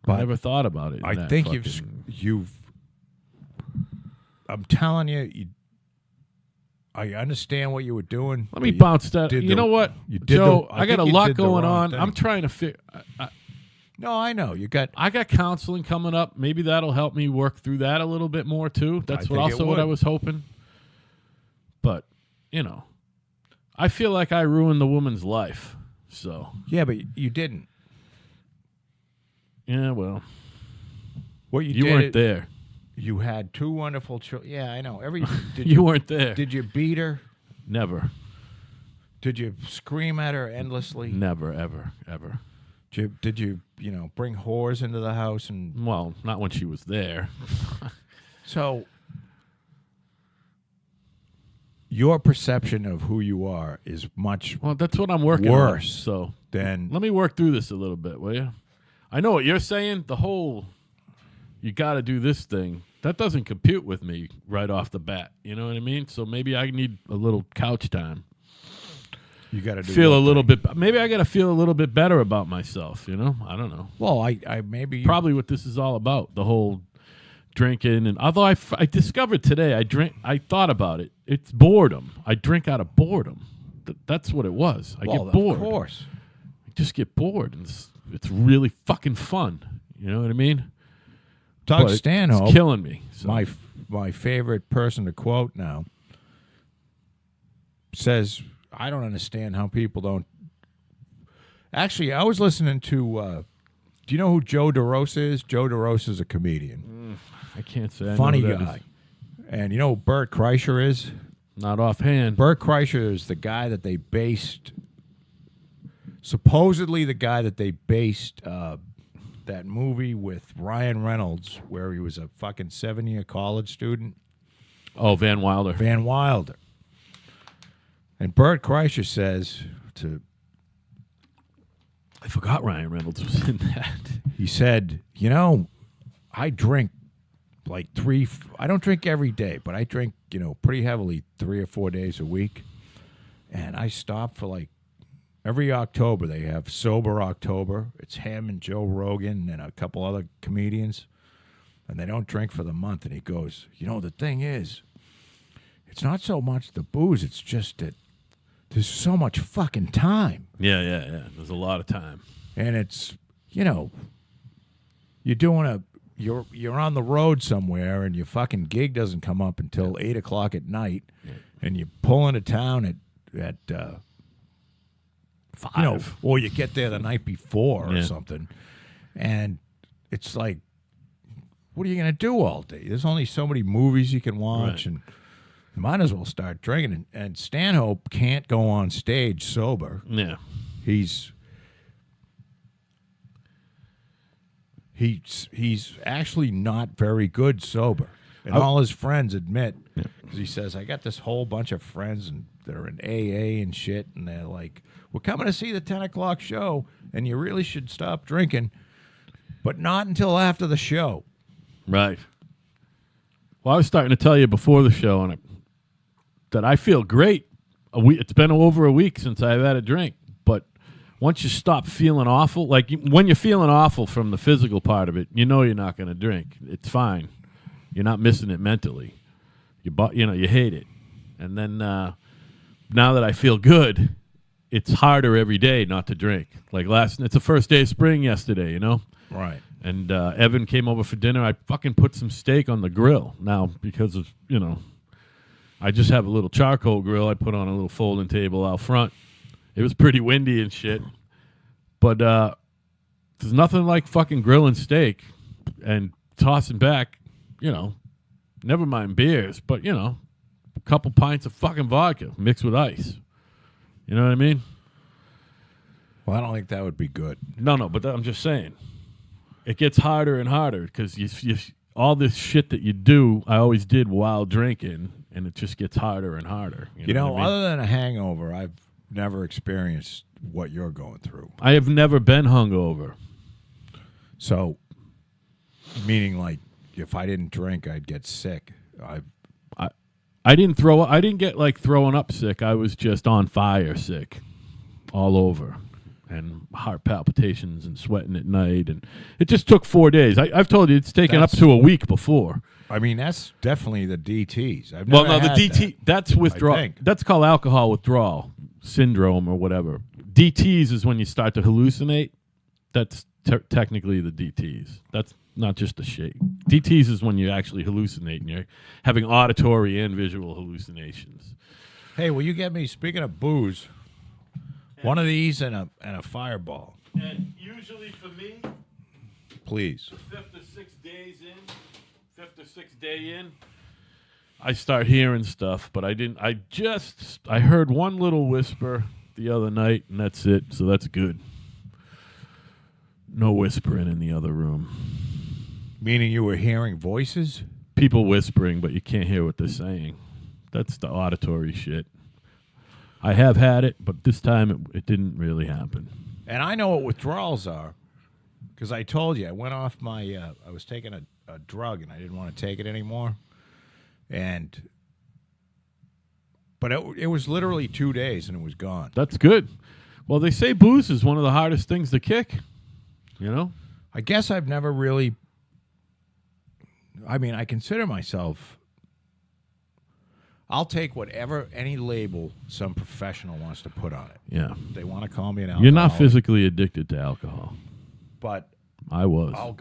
But I never thought about it. I think you've. I'm telling you, I understand what you were doing. Let me bounce that. You know what, Joe? I got a lot going on. I'm trying to figure. No, I know I got counseling coming up. Maybe that'll help me work through that a little bit more too. That's what I was hoping. But I feel like I ruined the woman's life. So yeah, but you didn't. Yeah, well, what you weren't there. You had 2 wonderful children. Yeah, I know. You weren't there. Did you beat her? Never. Did you scream at her endlessly? Never, ever, ever. Did you bring whores into the house and? Well, not when she was there. So, your perception of who you are is much that's what I'm working worse. So then let me work through this a little bit, will you? I know what you're saying. The whole you got to do this thing. That doesn't compute with me right off the bat. You know what I mean? So maybe I need a little couch time. You got to feel a little bit. Maybe I got to feel a little bit better about myself. I don't know. Well, I maybe probably what this is all about. The whole drinking, and although I discovered today, I thought about it. It's boredom. I drink out of boredom. That's what it was. I get bored. Of course. I just get bored, and it's really fucking fun. You know what I mean? Doug Stanhope, it's killing me. So. My favorite person to quote now says, "I don't understand how people don't." Actually, I was listening to. Do you know who Joe DeRosa is? Joe DeRosa is a comedian. I can't say. Funny guy. And you know who Bert Kreischer is? Not offhand. Bert Kreischer is the guy that they based. Supposedly, the guy that they based that movie with Ryan Reynolds, where he was a fucking 7-year college student. Oh, Van Wilder. Van Wilder. And Bert Kreischer says to... I forgot Ryan Reynolds was in that. He said, I drink like I don't drink every day, but I drink, pretty heavily 3 or 4 days a week. And I stop for like every October. They have Sober October. It's him and Joe Rogan and a couple other comedians. And they don't drink for the month. And he goes, the thing is, it's not so much the booze. It's just that there's so much fucking time. Yeah. There's a lot of time. And it's, you're doing you're on the road somewhere and your fucking gig doesn't come up until 8 o'clock at night. Yeah. And you pull into town at 5. Or you get there the night before or something. And it's like, what are you going to do all day? There's only so many movies you can watch. Right. And you might as well start drinking. And Stanhope can't go on stage sober. Yeah. He's actually not very good sober. And all his friends admit. Because he says, I got this whole bunch of friends and that are in AA and shit. And they're like, we're coming to see the 10 o'clock show. And you really should stop drinking. But not until after the show. Right. Well, I was starting to tell you before the show that I feel great. It's been over a week since I've had a drink, but once you stop feeling awful, like when you're feeling awful from the physical part of it, you're not going to drink. It's fine. You're not missing it mentally. You hate it, and then now that I feel good, it's harder every day not to drink. Like it's the first day of spring yesterday, Right. And Evan came over for dinner. I fucking put some steak on the grill now because of, I just have a little charcoal grill. I put on a little folding table out front. It was pretty windy and shit. But there's nothing like fucking grilling steak and tossing back, never mind beers, but, a couple pints of fucking vodka mixed with ice. You know what I mean? Well, I don't think that would be good. No, but I'm just saying. It gets harder and harder because all this shit that you do, I always did while drinking, and it just gets harder and harder. You know what I mean? Other than a hangover, I've never experienced what you're going through. I have never been hungover. So, meaning like if I didn't drink, I'd get sick. I didn't get like throwing up sick. I was just on fire sick all over. And heart palpitations and sweating at night. And it just took 4 days. I've told you it's taken up to a week before. I mean, that's definitely the DTs. I've Well, never no, the had DT, that's withdrawal. think. That's called alcohol withdrawal syndrome or whatever. DTs is when you start to hallucinate. That's technically the DTs. That's not just the shake. DTs is when you actually hallucinate and you're having auditory and visual hallucinations. Hey, will you get me, speaking of booze, one of these and a Fireball? And usually for me, Please. the fifth or sixth day in, I start hearing stuff, but I heard one little whisper the other night, and that's it, so that's good. No whispering in the other room. Meaning you were hearing voices? People whispering, but you can't hear what they're saying. That's the auditory shit. I have had it, but this time it didn't really happen. And I know what withdrawals are, because I told you, I went off my, I was taking a drug, and I didn't want to take it anymore. But it was literally 2 days, and it was gone. That's good. Well, they say booze is one of the hardest things to kick, you know? I guess I've never really, I mean, I consider myself, I'll take whatever, any label some professional wants to put on it. Yeah. They want to call me an alcoholic. You're not physically addicted to alcohol. But I was. I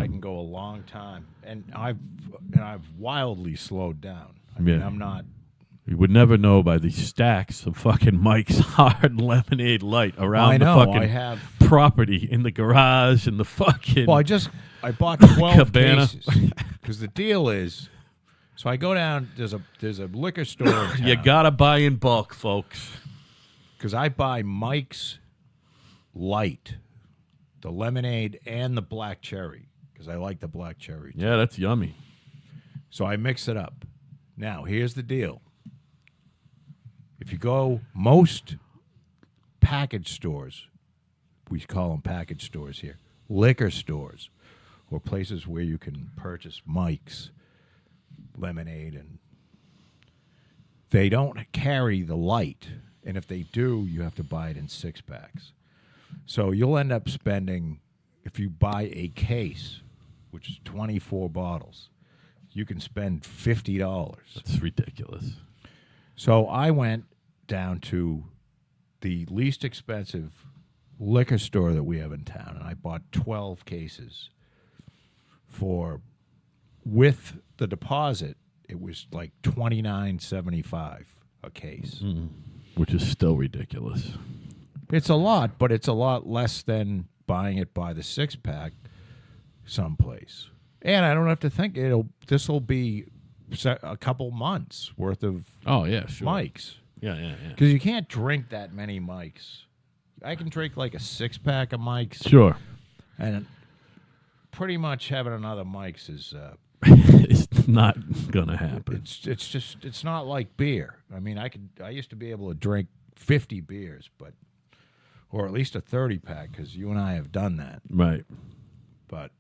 can go a long time, and I've wildly slowed down. I mean, I'm not. You would never know by the stacks of fucking Mike's Hard Lemonade Light around the fucking property in the garage and the fucking. Well, I bought 12 cabana. cases because the deal is. So I go down. There's a liquor store in town. You gotta buy in bulk, folks. Because I buy Mike's Light, the lemonade and the black cherry, because I like the black cherry too. Yeah, that's yummy. So I mix it up. Now, here's the deal. If you go, most package stores, we call them package stores here, liquor stores, or places where you can purchase Mike's lemonade, and they don't carry the light. And if they do, you have to buy it in 6-packs. So you'll end up spending, if you buy a case, which is 24 bottles, you can spend $50. That's ridiculous. So I went down to the least expensive liquor store that we have in town, and I bought 12 cases with the deposit, it was like $29.75 a case. Which is still ridiculous. It's a lot, but it's a lot less than buying it by the 6-pack someplace. And I don't have to think this will be a couple months worth of Mike's. Yeah. Because you can't drink that many Mike's. I can drink like a 6-pack of Mike's. Sure. And pretty much having another Mike's is it's not gonna happen. It's not like beer. I mean, I used to be able to drink 50 beers, or at least a 30-pack, because you and I have done that. Right. But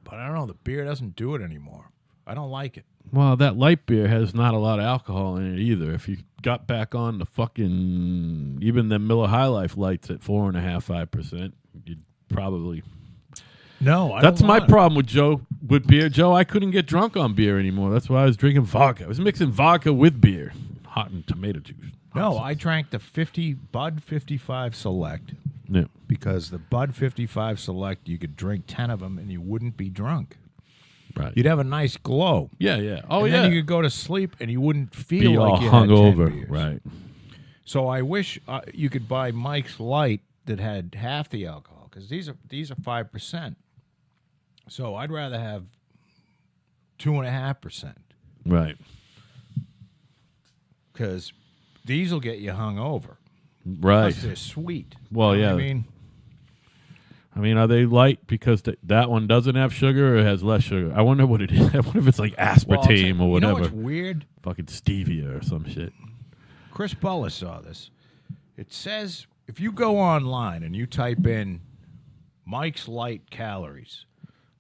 I don't know. The beer doesn't do it anymore. I don't like it. Well, that light beer has not a lot of alcohol in it either. If you got back on the fucking even the Miller High Life lights at 4.5%, you'd probably. No, that's my problem with beer, Joe. I couldn't get drunk on beer anymore. That's why I was drinking vodka. I was mixing vodka with beer, hot and tomato juice. No, I drank the Bud 55 Select. Yeah. Because the Bud 55 Select, you could drink 10 of them and you wouldn't be drunk. Right. You'd have a nice glow. Yeah. Oh, and yeah. then you could go to sleep and you wouldn't feel be like all you had 10 hungover. beers. Right. So I wish you could buy Mike's Light that had half the alcohol, because these are 5%. So I'd rather have 2.5%. Right. Because these will get you hung over. Right. Plus they're sweet. Well, you know yeah. what I mean, are they light because that one doesn't have sugar or has less sugar? I wonder what it is. I wonder if it's like aspartame or whatever. You know what's weird? Fucking stevia or some shit. Chris Bullis saw this. It says if you go online and you type in Mike's Light calories,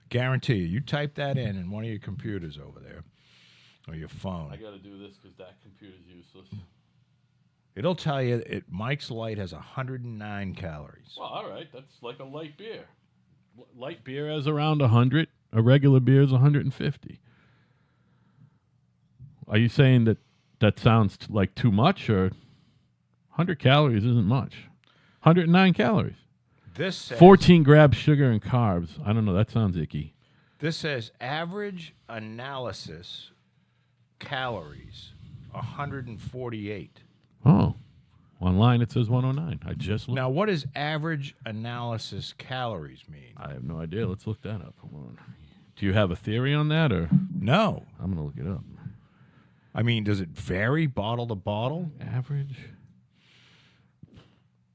guarantee you type that in one of your computers over there or your phone. I got to do this because that computer's useless. It'll tell you Mike's Light has 109 calories. Well, all right. That's like a light beer. Light beer has around 100. A regular beer is 150. Are you saying that sounds like too much, or 100 calories isn't much? 109 calories. This says, 14 grams sugar and carbs. I don't know. That sounds icky. This says average analysis calories 148. Oh. Online it says 109. I just looked. Now, what does average analysis calories mean? I have no idea. Let's look that up. Hold on. Do you have a theory on that, or? No. I'm going to look it up. I mean, does it vary bottle to bottle? Average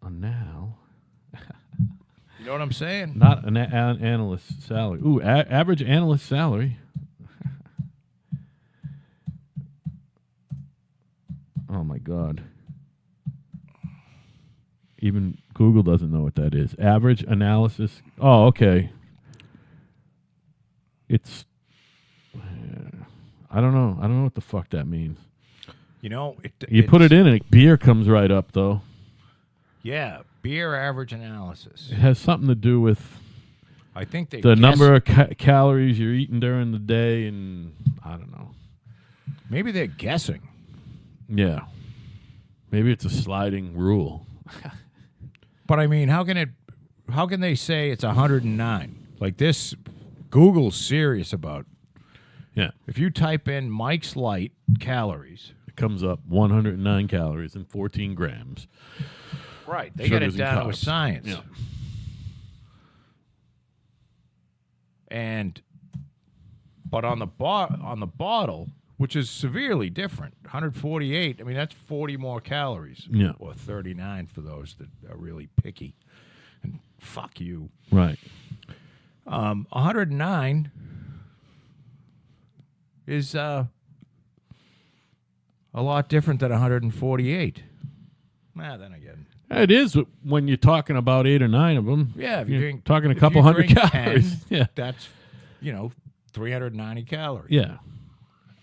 anal. You know what I'm saying? Not an analyst salary. Ooh, average analyst salary. Oh, my God. Even Google doesn't know what that is. Average analysis. Oh, okay. It's... I don't know. I don't know what the fuck that means. You know, you put it in and beer comes right up, though. Yeah, beer average analysis. It has something to do with I think the number of calories you're eating during the day, and I don't know. Maybe they're guessing. Yeah. Maybe it's a sliding rule. But I mean, how can they say it's 109? Like this, Google's serious about. Yeah. If you type in Mike's Light calories, it comes up 109 calories and 14 grams. Right. They get it down with science. Yeah. But on the bottle, which is severely different, 148. I mean, that's 40 more calories. Yeah. Or 39 for those that are really picky. And fuck you. Right. 109 is a lot different than 148. Then again. It is when you're talking about 8 or 9 of them. Yeah, if you're talking a couple hundred calories. 10, yeah. That's, 390 calories. Yeah.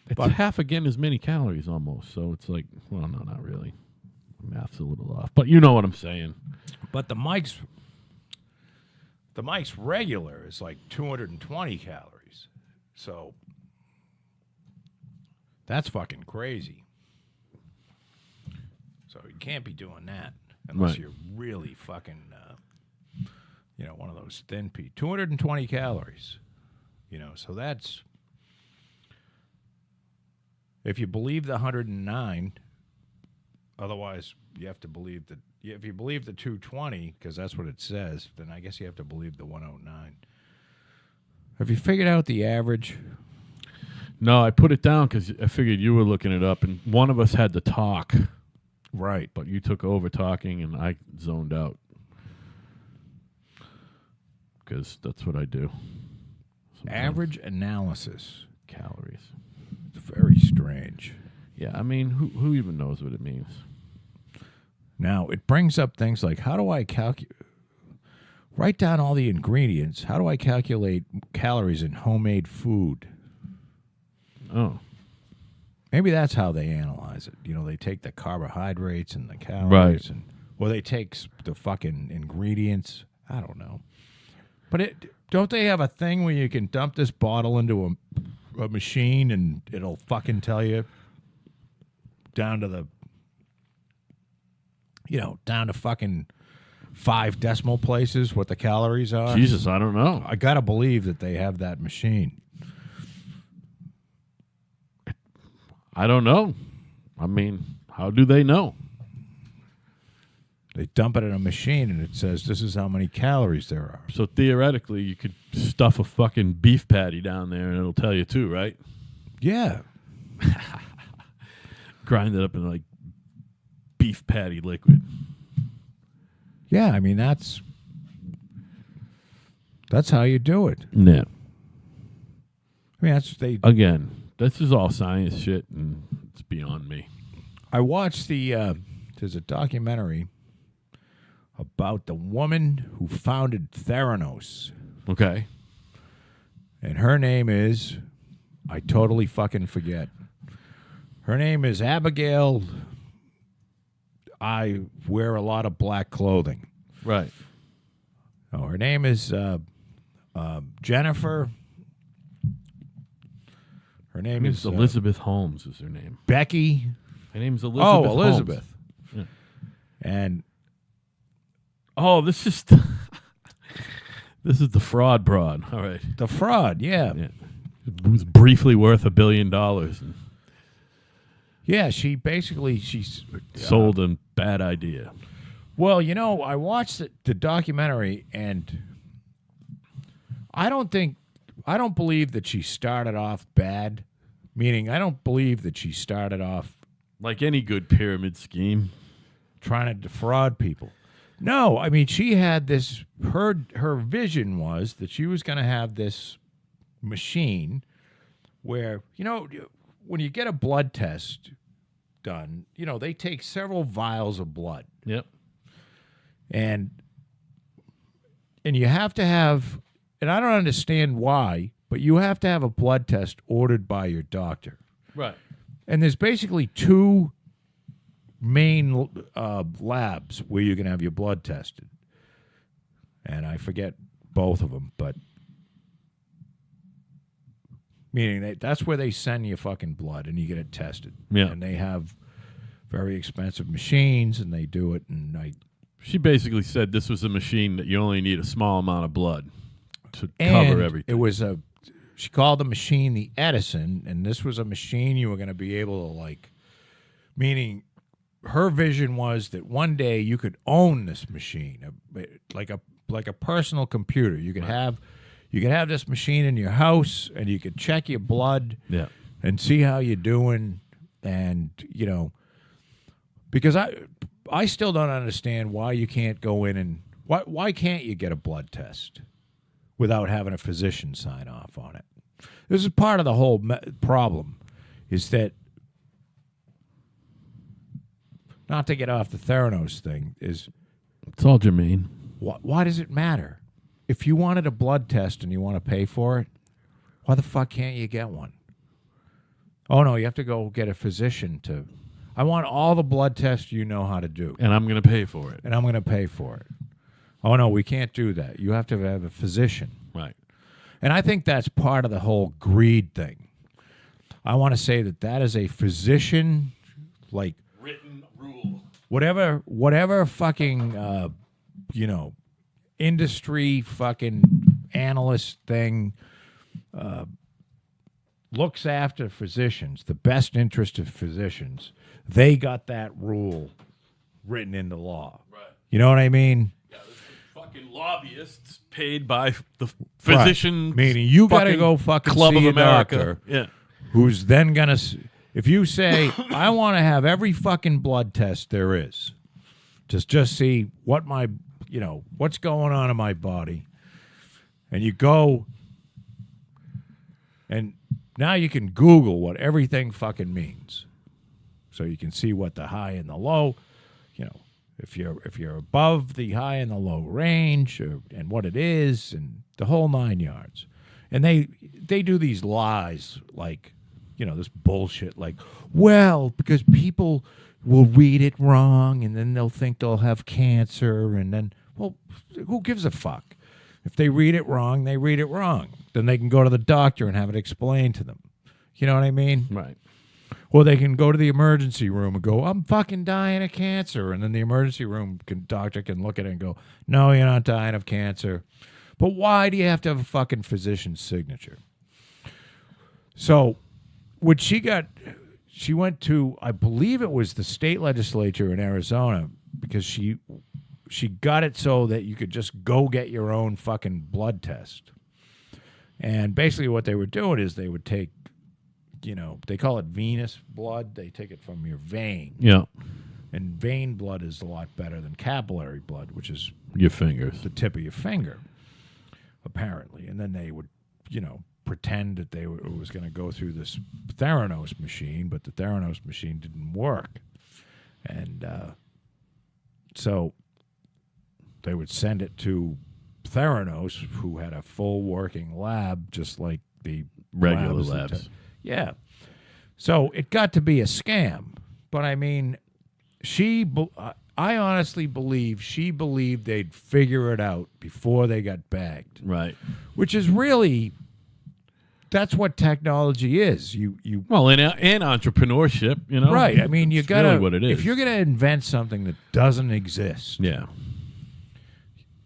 It's half again as many calories almost. So it's like, well, no, not really. Math's a little off. But you know what I'm saying. But the Mike's regular is like 220 calories. So that's fucking crazy. So you can't be doing that unless you're really fucking, one of those thin pea. 220 calories. So that's, if you believe the 109, otherwise you have to believe that, if you believe the 220, because that's what it says, then I guess you have to believe the 109. Have you figured out the average? No, I put it down because I figured you were looking it up, and one of us had to talk. Right. But you took over talking, and I zoned out. Because that's what I do. Sometimes. Average analysis. Calories. It's very strange. Yeah, I mean, who even knows what it means? Now, it brings up things like, how do I calculate? Write down all the ingredients. How do I calculate calories in homemade food? Oh. Maybe that's how they analyze it. They take the carbohydrates and the calories. Right. Or they take the fucking ingredients. I don't know. But don't they have a thing where you can dump this bottle into a machine and it'll fucking tell you down to down to fucking 5 decimal places what the calories are? Jesus, I don't know. I gotta believe that they have that machine. I don't know. I mean, how do they know? They dump it in a machine and it says this is how many calories there are. So theoretically, you could stuff a fucking beef patty down there and it'll tell you too, right? Yeah. Grind it up in like beef patty liquid. Yeah, I mean that's how you do it. Yeah. I mean again, this is all science shit and it's beyond me. I watched there's a documentary about the woman who founded Theranos. Okay. And her name is, I totally fucking forget. Her name is Abigail. I wear a lot of black clothing. Right. Oh, her name is Jennifer Her name is Elizabeth Holmes. Is her name? Becky? Her name's Elizabeth. Oh, Elizabeth. Yeah. And this is this is the fraud broad. All right, the fraud. Yeah. It was briefly worth $1 billion. And yeah, she's sold a bad idea. Well, I watched the documentary, and I don't believe that she started off bad. Meaning, I don't believe that she started off like any good pyramid scheme, trying to defraud people. No, I mean, she had this. Her vision was that she was going to have this machine where, when you get a blood test done, they take several vials of blood. Yep. And you have to have, and I don't understand why, but you have to have a blood test ordered by your doctor. Right. And there's basically two main labs where you can have your blood tested. And I forget both of them, but meaning that's where they send you fucking blood and you get it tested. Yeah. And they have very expensive machines and they do it. And she basically said this was a machine that you only need a small amount of blood to cover everything. It was she called the machine the Edison, and this was a machine you were going to be able to meaning her vision was that one day you could own this machine, like a personal computer. You could have this machine in your house, and you could check your blood, and see how you're doing, and because I still don't understand why you can't go in and why can't you get a blood test without having a physician sign off on it? This is part of the whole problem, is that, not to get off the Theranos thing, is it's all germane. Why does it matter? If you wanted a blood test and you want to pay for it, why the fuck can't you get one? Oh, no, you have to go get a physician to... I want all the blood tests you know how to do. And I'm going to pay for it. And I'm going to pay for it. Oh, no, we can't do that. You have to have a physician. Right. And I think that's part of the whole greed thing. I want to say that is a physician, written rule. Whatever fucking, industry fucking analyst thing looks after physicians, the best interest of physicians. They got that rule written into law. Right. You know what I mean? Yeah, this is fucking lobbyists paid by the physician. Right. Meaning you got to go fucking Club see of a America. doctor. Yeah. Who's then going to... If you say, I want to have every fucking blood test there is, just see what what's going on in my body, and you go, and now you can Google what everything fucking means, so you can see what the high and the low, if you're above the high and the low range, and what it is, and the whole 9 yards, and they do these lies this bullshit because people will read it wrong and then they'll think they'll have cancer and then, well, who gives a fuck? If they read it wrong, they read it wrong. Then they can go to the doctor and have it explained to them. You know what I mean? Right. Or they can go to the emergency room and go, I'm fucking dying of cancer. And then the emergency room doctor can look at it and go, no, you're not dying of cancer. But why do you have to have a fucking physician's signature? So... when she went to, I believe it was the state legislature in Arizona, because she got it so that you could just go get your own fucking blood test. And basically what they were doing is they would take, they call it venous blood. They take it from your vein. Yeah. And vein blood is a lot better than capillary blood, which is your fingers, the tip of your finger, apparently. And then they would, pretend that it was going to go through this Theranos machine, but the Theranos machine didn't work. And so they would send it to Theranos, who had a full working lab, just like the regular labs. Yeah. So it got to be a scam. But I mean, I honestly believe she believed they'd figure it out before they got bagged. Right. Which is really... that's what technology is. You well, and entrepreneurship, you know, right. I mean, you it's gotta really what it is. if you're gonna invent something that doesn't exist, yeah,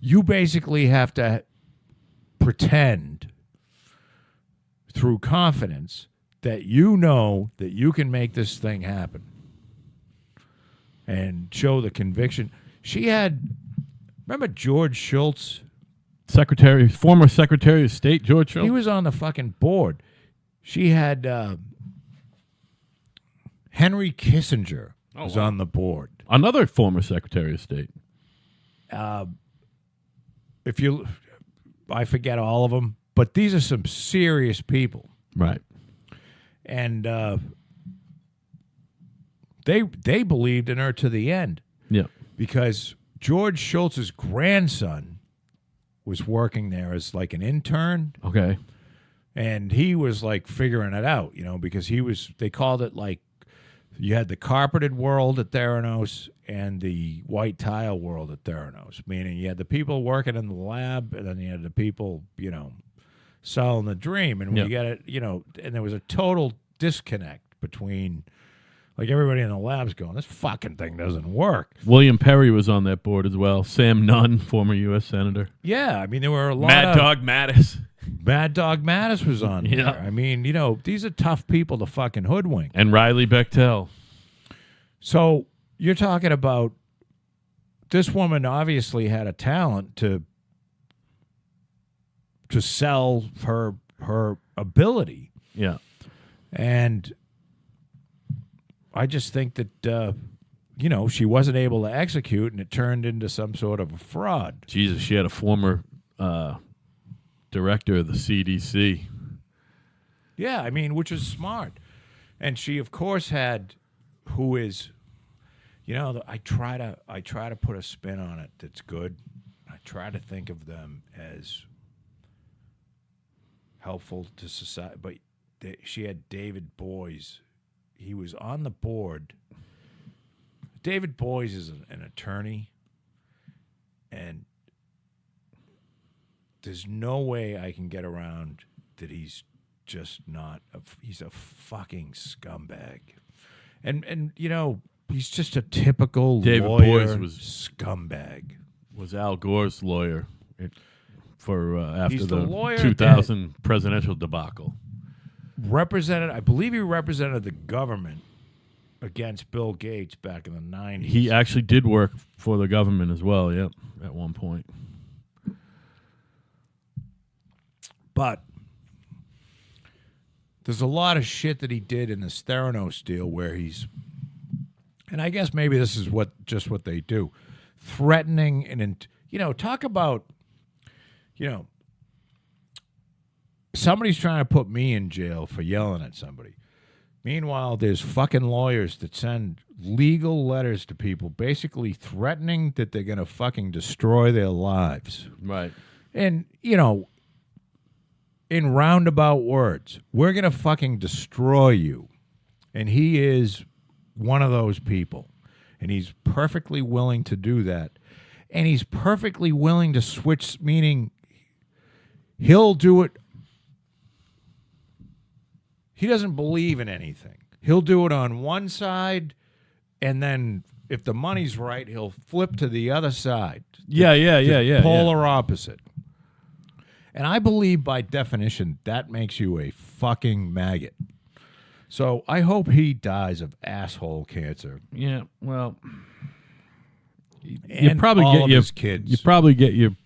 you basically have to pretend through confidence that you know that you can make this thing happen and show the conviction. She had, remember George Shultz? former Secretary of State George Shultz. He was on the fucking board. She had Henry Kissinger was on the board. Another former Secretary of State. I forget all of them, but these are some serious people. Right. And they believed in her to the end. Yeah. Because George Shultz's grandson was working there as like an intern. Okay. And he was like figuring it out, you know, because they called it like, you had the carpeted world at Theranos and the white tile world at Theranos, meaning you had the people working in the lab and then you had the people, you know, selling the dream. And when you got it, you know, and there was a total disconnect between, like, everybody in the lab's going, this fucking thing doesn't work. William Perry was on that board as well. Sam Nunn, former U.S. Senator. Yeah, I mean, there were a lot Mad Dog Mattis. Mad Dog Mattis was on Yeah. there. I mean, you know, these are tough people to fucking hoodwink. And Riley Bechtel. So you're talking about this woman obviously had a talent to sell her ability. Yeah. And I just think that, you know, she wasn't able to execute, and it turned into some sort of a fraud. Jesus, she had a former director of the CDC. Yeah, I mean, which is smart. And she, of course, had who is, you know, I try to put a spin on it that's good. I try to think of them as helpful to society. But she had David Boies. He was on the board. David Boies is an attorney, and there's no way I can get around that he's just not he's a fucking scumbag. And you know, he's just a typical David lawyer Boies was scumbag. Was Al Gore's lawyer for after He's the lawyer 2000 presidential debacle. I believe he represented the government against Bill Gates back in the 90s. He actually did work for the government as well, yep, at one point. But there's a lot of shit that he did in this Theranos deal where he's, and I guess maybe this is what they do, threatening and, you know, talk about, you know, somebody's trying to put me in jail for yelling at somebody. Meanwhile, there's fucking lawyers that send legal letters to people basically threatening that they're going to fucking destroy their lives. Right. And, you know, in roundabout words, we're going to fucking destroy you. And he is one of those people. And he's perfectly willing to do that. And he's perfectly willing to switch, meaning he'll do it. He doesn't believe in anything. He'll do it on one side, and then if the money's right, he'll flip to the other side. Yeah. Polar opposite. And I believe by definition that makes you a fucking maggot. So I hope he dies of asshole cancer. Yeah, well, And all of his kids. You probably get your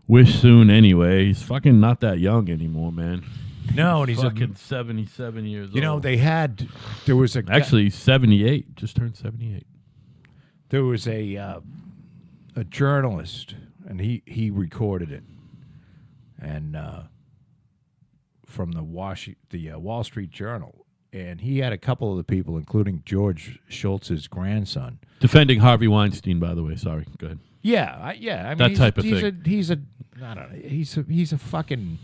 wish soon anyway. He's fucking not that young anymore, man. No, and he's fucking 77 years old. You know, there was a actually he's 78, just turned 78. There was a journalist, and he recorded it, and from the Wall Street Journal, and he had a couple of the people, including George Shultz's grandson, defending Harvey Weinstein. By the way, sorry, go ahead. Yeah. I mean, that type of thing. I don't know. He's a fucking.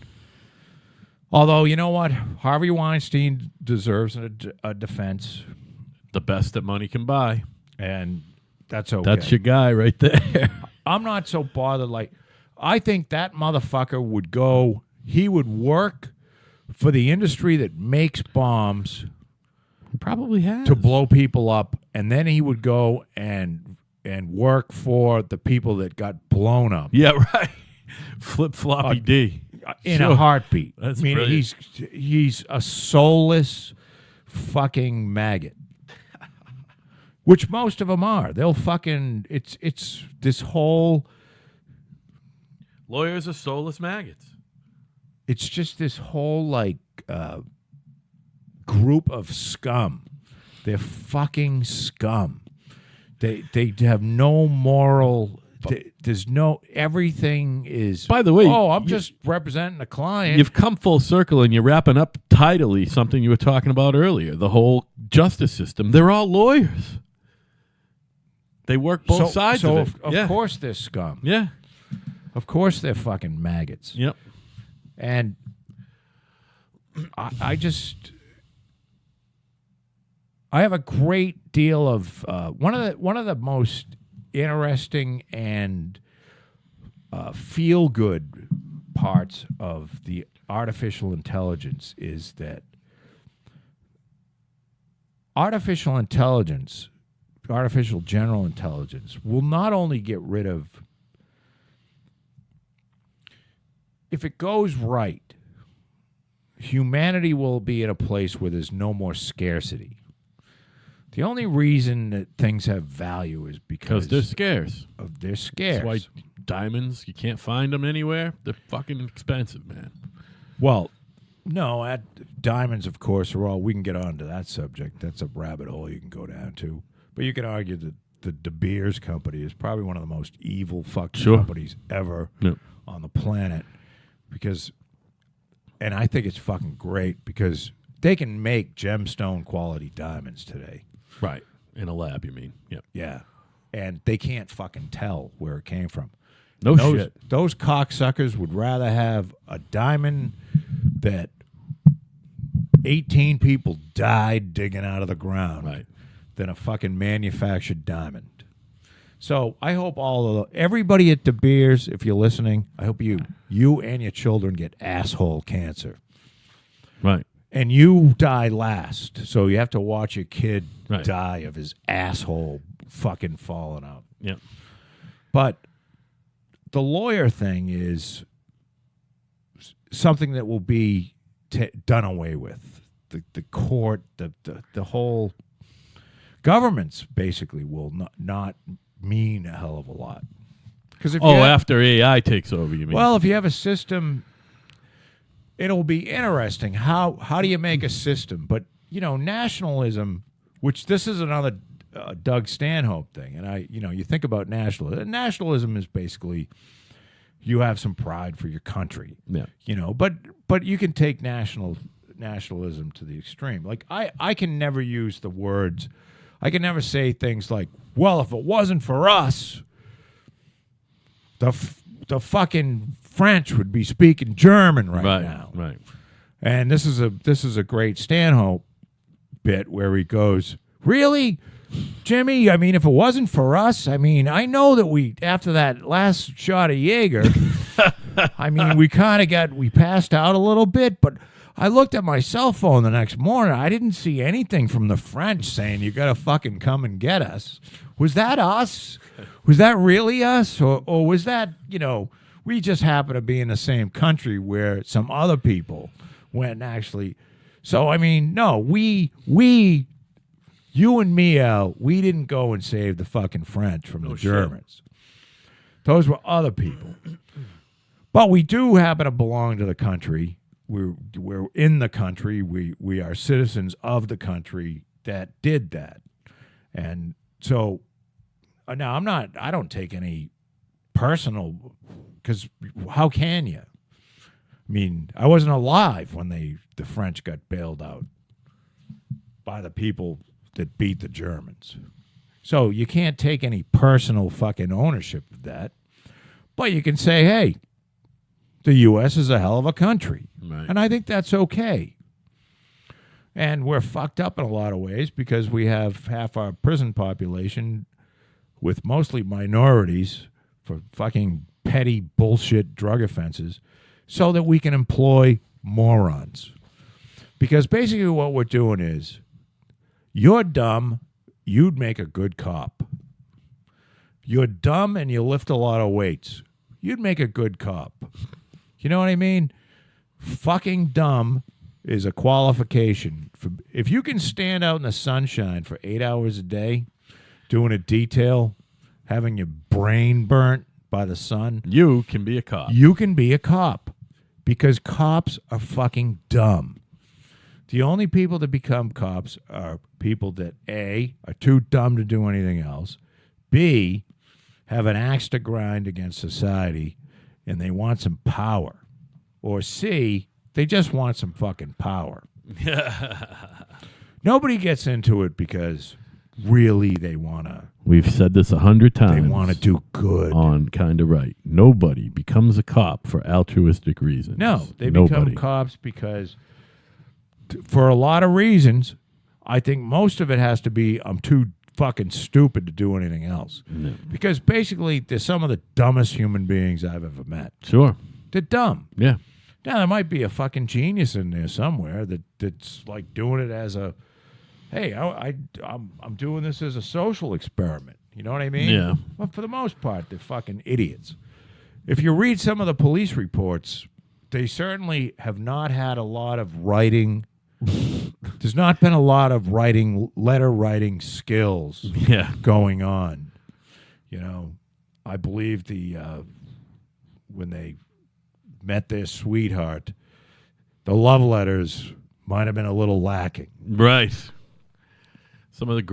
Although, you know what? Harvey Weinstein deserves a defense. The best that money can buy. And that's okay. That's your guy right there. I'm not so bothered. Like, I think that motherfucker would go, he would work for the industry that makes bombs He probably has. to blow people up, and then he would go and work for the people that got blown up. Yeah, right. Flip floppy D. In a heartbeat. That's I mean, brilliant. he's a soulless fucking maggot. Which most of them are. They'll fucking it's this whole Lawyers are soulless maggots. it's just this whole like group of scum. They're fucking scum. They have no moral. There's no, everything is. By the way, I'm just representing a client. You've come full circle and you're wrapping up tidily something you were talking about earlier. The whole justice system. They're all lawyers. They work both sides of it. Of course they're scum. Yeah. Of course they're fucking maggots. Yep. And I have a great deal of one of the most interesting and feel good parts of the artificial intelligence is that artificial general intelligence will not only get rid of, if it goes right, humanity will be in a place where there's no more scarcity. The only reason that things have value is because they're scarce. They're scarce. That's why diamonds, you can't find them anywhere. They're fucking expensive, man. Well, no, diamonds, of course, are all. We can get on to that subject. That's a rabbit hole you can go down to. But you can argue that the De Beers company is probably one of the most evil fucking companies ever on the planet. And I think it's fucking great because they can make gemstone quality diamonds today. Right. In a lab, you mean. Yep. Yeah. And they can't fucking tell where it came from. No shit. Those cocksuckers would rather have a diamond that 18 people died digging out of the ground than a fucking manufactured diamond. So I hope everybody at De Beers, if you're listening, I hope you and your children get asshole cancer. Right. And you die last, so you have to watch your kid die of his asshole fucking falling out. Yep. But the lawyer thing is something that will be done away with. The court, the whole governments basically will not mean a hell of a lot. Because after AI takes over, you mean? Well, if you have a system, it'll be interesting. How do you make a system? But nationalism, which this is another Doug Stanhope thing, and you think about nationalism. Nationalism is basically you have some pride for your country. Yeah. But you can take nationalism to the extreme. Like I can never use the words. I can never say things like, "Well, if it wasn't for us, the fucking French would be speaking German right now." Right. And this is a great Stanhope bit where he goes, "Really, Jimmy? I mean, if it wasn't for us, I mean, I know that after that last shot of Jaeger, I mean, we passed out a little bit, but I looked at my cell phone the next morning. I didn't see anything from the French saying you got to fucking come and get us. Was that us? Was that really us? Or was that, we just happen to be in the same country where some other people went and actually. So, I mean, no, you and me, Al, we didn't go and save the fucking French from the Germans. Those were other people. But we do happen to belong to the country. We're in the country. We are citizens of the country that did that. And so now I don't take any personal, because how can you? I mean, I wasn't alive when the French got bailed out by the people that beat the Germans. So you can't take any personal fucking ownership of that. But you can say, hey, the U.S. is a hell of a country. Right. And I think that's okay. And we're fucked up in a lot of ways because we have half our prison population with mostly minorities for fucking petty bullshit drug offenses so that we can employ morons. Because basically what we're doing is, you're dumb, you'd make a good cop. You're dumb and you lift a lot of weights. You'd make a good cop. You know what I mean? Fucking dumb is a qualification. If you can stand out in the sunshine for 8 hours a day, doing a detail, having your brain burnt by the sun, you can be a cop. You can be a cop, because cops are fucking dumb. The only people that become cops are people that, A, are too dumb to do anything else, B, have an axe to grind against society, and they want some power, or C, they just want some fucking power. Nobody gets into it because really they want to. We've said this 100 times. They want to do good. On Kinda Right. Nobody becomes a cop for altruistic reasons. No, they become cops because, for a lot of reasons, I think most of it has to be, I'm too fucking stupid to do anything else. No. Because basically, they're some of the dumbest human beings I've ever met. Sure. They're dumb. Yeah. Now, there might be a fucking genius in there somewhere that's like doing it as a, hey, I'm doing this as a social experiment. You know what I mean? Yeah. But for the most part, they're fucking idiots. If you read some of the police reports, they certainly have not had a lot of writing. There's not been a lot of letter writing skills going on. You know, I believe when they met their sweetheart, the love letters might have been a little lacking. Right. Some of the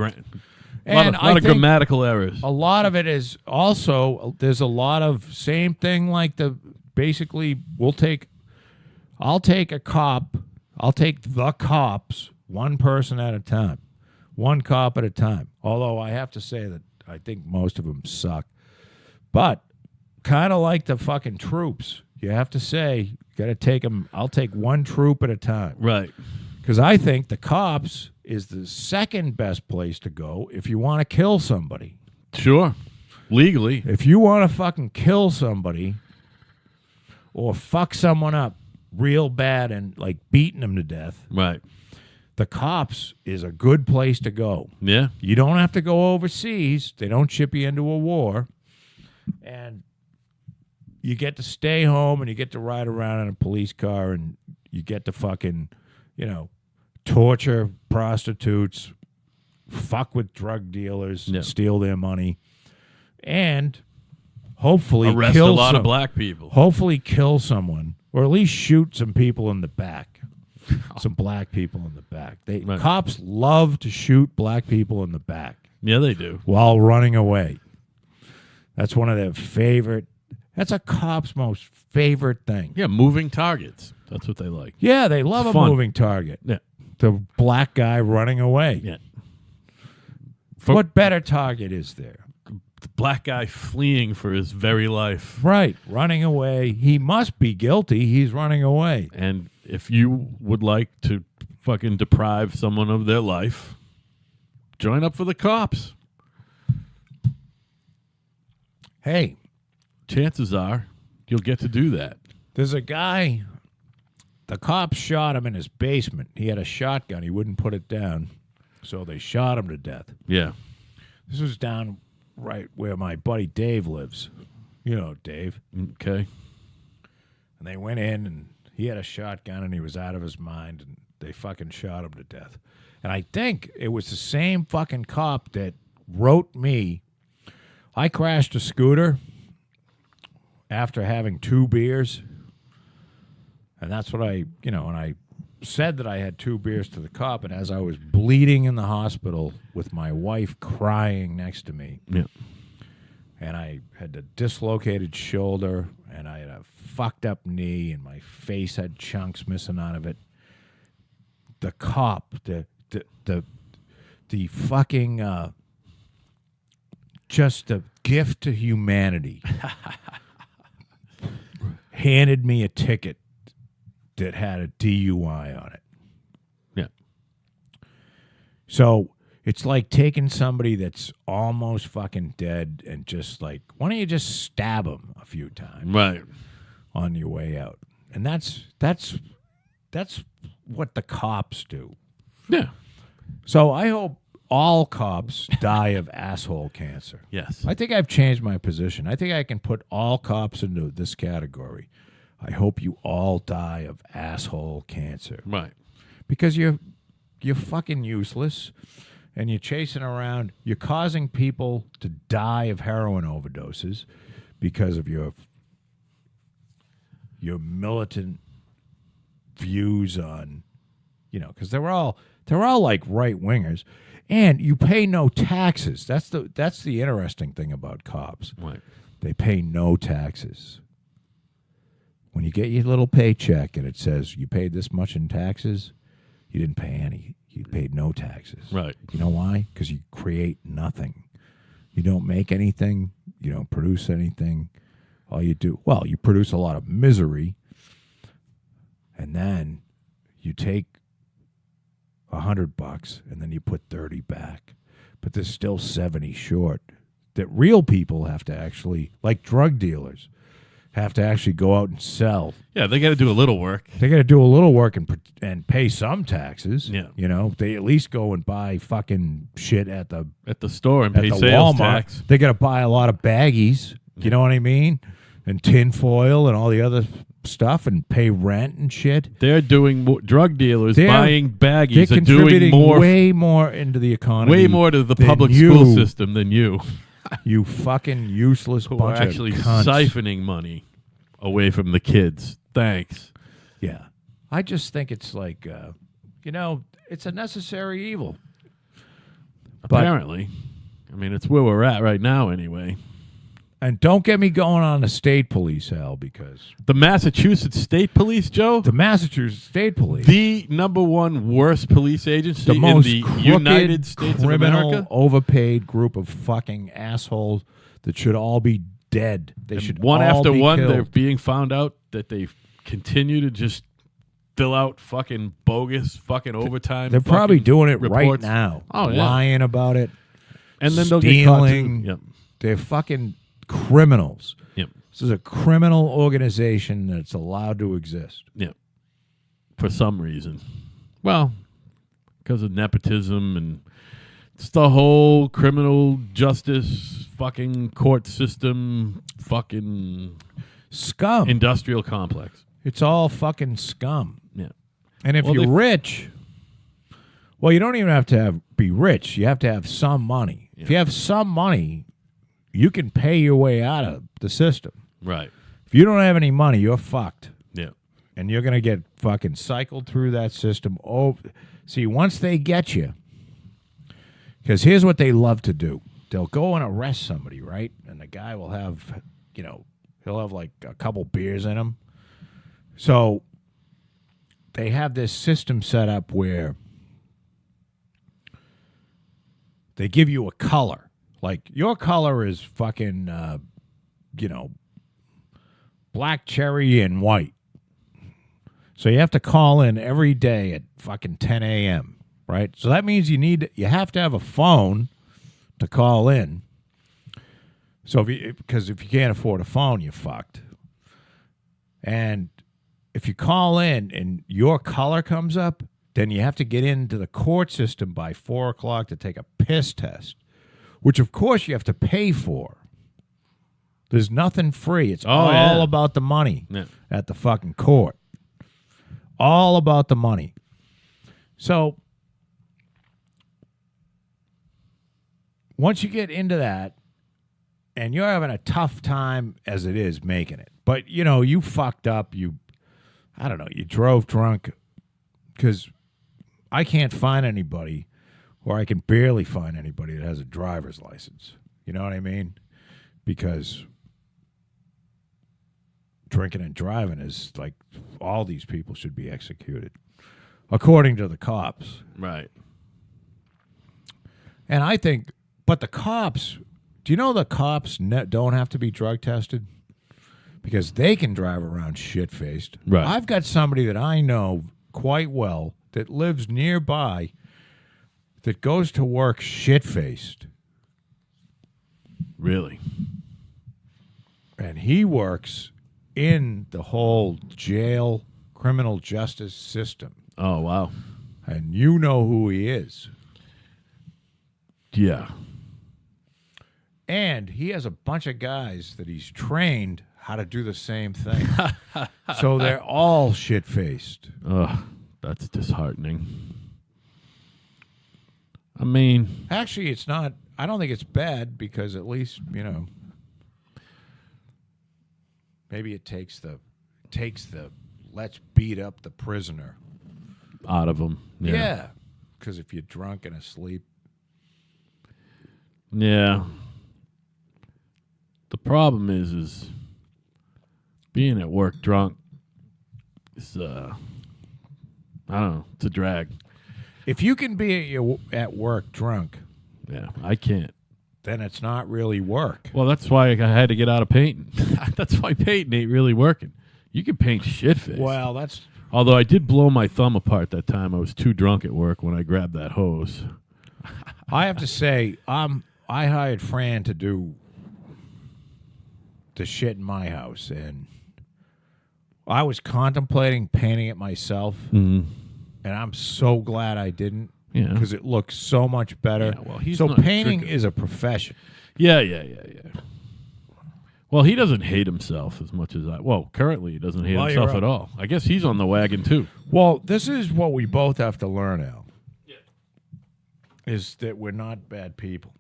a lot of grammatical errors. A lot of it is also, there's a lot of same thing like basically I'll take the cops one person at a time, one cop at a time. Although I have to say that I think most of them suck. But kind of like the fucking troops. You have to say, you got to take them. I'll take one troop at a time. Right. Because I think the cops is the second best place to go if you want to kill somebody. Sure. Legally. If you want to fucking kill somebody or fuck someone up real bad and like beating them to death. Right. The cops is a good place to go. Yeah. You don't have to go overseas. They don't ship you into a war. And you get to stay home and you get to ride around in a police car and you get to fucking, torture prostitutes, fuck with drug dealers, steal their money, and hopefully arrest kill a lot of black people. Hopefully kill someone, or at least shoot some people in the back. Some black people in the back. Cops love to shoot black people in the back. Yeah, they do. While running away. That's one of their favorite. That's a cop's most favorite thing. Yeah, moving targets. That's what they like. Yeah, they love a moving target. Yeah. The black guy running away. Yeah. What better target is there? The black guy fleeing for his very life. Right, running away. He must be guilty. He's running away. And if you would like to fucking deprive someone of their life, join up for the cops. Hey. Chances are you'll get to do that. There's a guy, the cops shot him in his basement. He had a shotgun. He wouldn't put it down, so they shot him to death. Yeah. This was down right where my buddy Dave lives. You know Dave. Okay. And they went in, and he had a shotgun, and he was out of his mind, and they fucking shot him to death. And I think it was the same fucking cop that wrote me. I crashed a scooter after having 2 beers. And that's what and I said that I had 2 beers to the cop. And as I was bleeding in the hospital with my wife crying next to me, and I had a dislocated shoulder, and I had a fucked up knee, and my face had chunks missing out of it. The cop, the fucking, just a gift to humanity, handed me a ticket that had a DUI on it. Yeah. So it's like taking somebody that's almost fucking dead and just like, why don't you just stab him a few times? Right. On your way out. And that's that's what the cops do. Yeah. So I hope all cops die of asshole cancer. Yes. I think I've changed my position. I think I can put all cops into this category. I hope you all die of asshole cancer. Right. Because you're fucking useless and you're chasing around. You're causing people to die of heroin overdoses because of your militant views on, because they're all like right wingers, and you pay no taxes. That's the interesting thing about cops. Right. They pay no taxes. When you get your little paycheck and it says you paid this much in taxes, you didn't pay any. You paid no taxes. Right. You know why? Because you create nothing. You don't make anything. You don't produce anything. All you do, you produce a lot of misery, and then you take $100 and then you put 30 back, but there's still 70 short that real people have to actually, like drug dealers, have to actually go out and sell. Yeah, they got to do a little work. They got to do a little work and pay some taxes. Yeah. They at least go and buy fucking shit at the store and at pay the sales Walmart. tax. They got to buy a lot of baggies. You know what I mean? And tin foil and all the other stuff, and pay rent and shit. They're doing drug dealers buying baggies. They're Are doing contributing way more into the economy. way more to the than public you, school system than you. You fucking useless Who bunch are actually of cunts. siphoning money away from the kids. Thanks. Yeah. I just think it's like, it's a necessary evil. Apparently. I mean, it's where we're at right now anyway. And don't get me going on the state police, Hal, because The Massachusetts State Police, Joe, the Massachusetts State Police, the number one worst police agency the most in the crooked, United States of criminal, America. overpaid group of fucking assholes that should all be dead. They And should one all after be one, killed. they're being found out that they continue to just fill out fucking bogus fucking overtime. They're probably fucking doing it right reports. now. Oh, yeah. Lying about it. And then they'll get caught too. stealing. Yep. They're fucking criminals. Yep. This is a criminal organization that's allowed to exist. Yep. For some reason. Well, because of nepotism and it's the whole criminal justice fucking court system fucking Scum. industrial complex. It's all fucking scum. Yeah. And if Well, you're rich, you don't even have to be rich. You have to have some money. Yeah. If you have some money, you can pay your way out of the system. Right. If you don't have any money, you're fucked. Yeah. And you're going to get fucking cycled through that system. Oh, see, once they get you, because here's what they love to do. They'll go and arrest somebody, right? And the guy will have, he'll have like a couple beers in him. So they have this system set up where they give you a color. Like, your color is fucking, black cherry and white. So you have to call in every day at fucking 10 a.m., right? So that means you have to have a phone to call in. So because if you can't afford a phone, you're fucked. And if you call in and your color comes up, then you have to get into the court system by 4 o'clock to take a piss test, which of course you have to pay for. There's nothing free. It's all about the money at the fucking court. All about the money. So once you get into that, and you're having a tough time as it is making it, but you fucked up. You drove drunk, because I can't find anybody, or I can barely find anybody that has a driver's license. You know what I mean? Because drinking and driving is like, all these people should be executed, according to the cops. Right. And I think, but the cops, do you know the cops don't have to be drug tested? Because they can drive around shit-faced. Right. I've got somebody that I know quite well that lives nearby that goes to work shit-faced. Really? And he works in the whole jail criminal justice system. Oh, wow. And you know who he is. Yeah. And he has a bunch of guys that he's trained how to do the same thing. So they're all shit-faced. Ugh, that's disheartening. I mean... Actually, it's not... I don't think it's bad because at least, maybe it takes the let's beat up the prisoner out of him. Yeah. Because if you're drunk and asleep. Yeah. The problem is being at work drunk is, I don't know, it's a drag. If you can be at work drunk. Yeah, I can't. Then it's not really work. Well, that's why I had to get out of painting. That's why painting ain't really working. You can paint shit face. Well, that's... Although I did blow my thumb apart that time. I was too drunk at work when I grabbed that hose. I have to say, I hired Fran to do the shit in my house, and I was contemplating painting it myself, and I'm so glad I didn't. Yeah, because it looks so much better. Yeah, well, he's so not painting drinking. is a profession. Yeah. Well, he doesn't hate himself as much as I. Well, currently he doesn't hate himself right. at all. I guess he's on the wagon too. Well, this is what we both have to learn, Al. Yeah. Is that we're not bad people.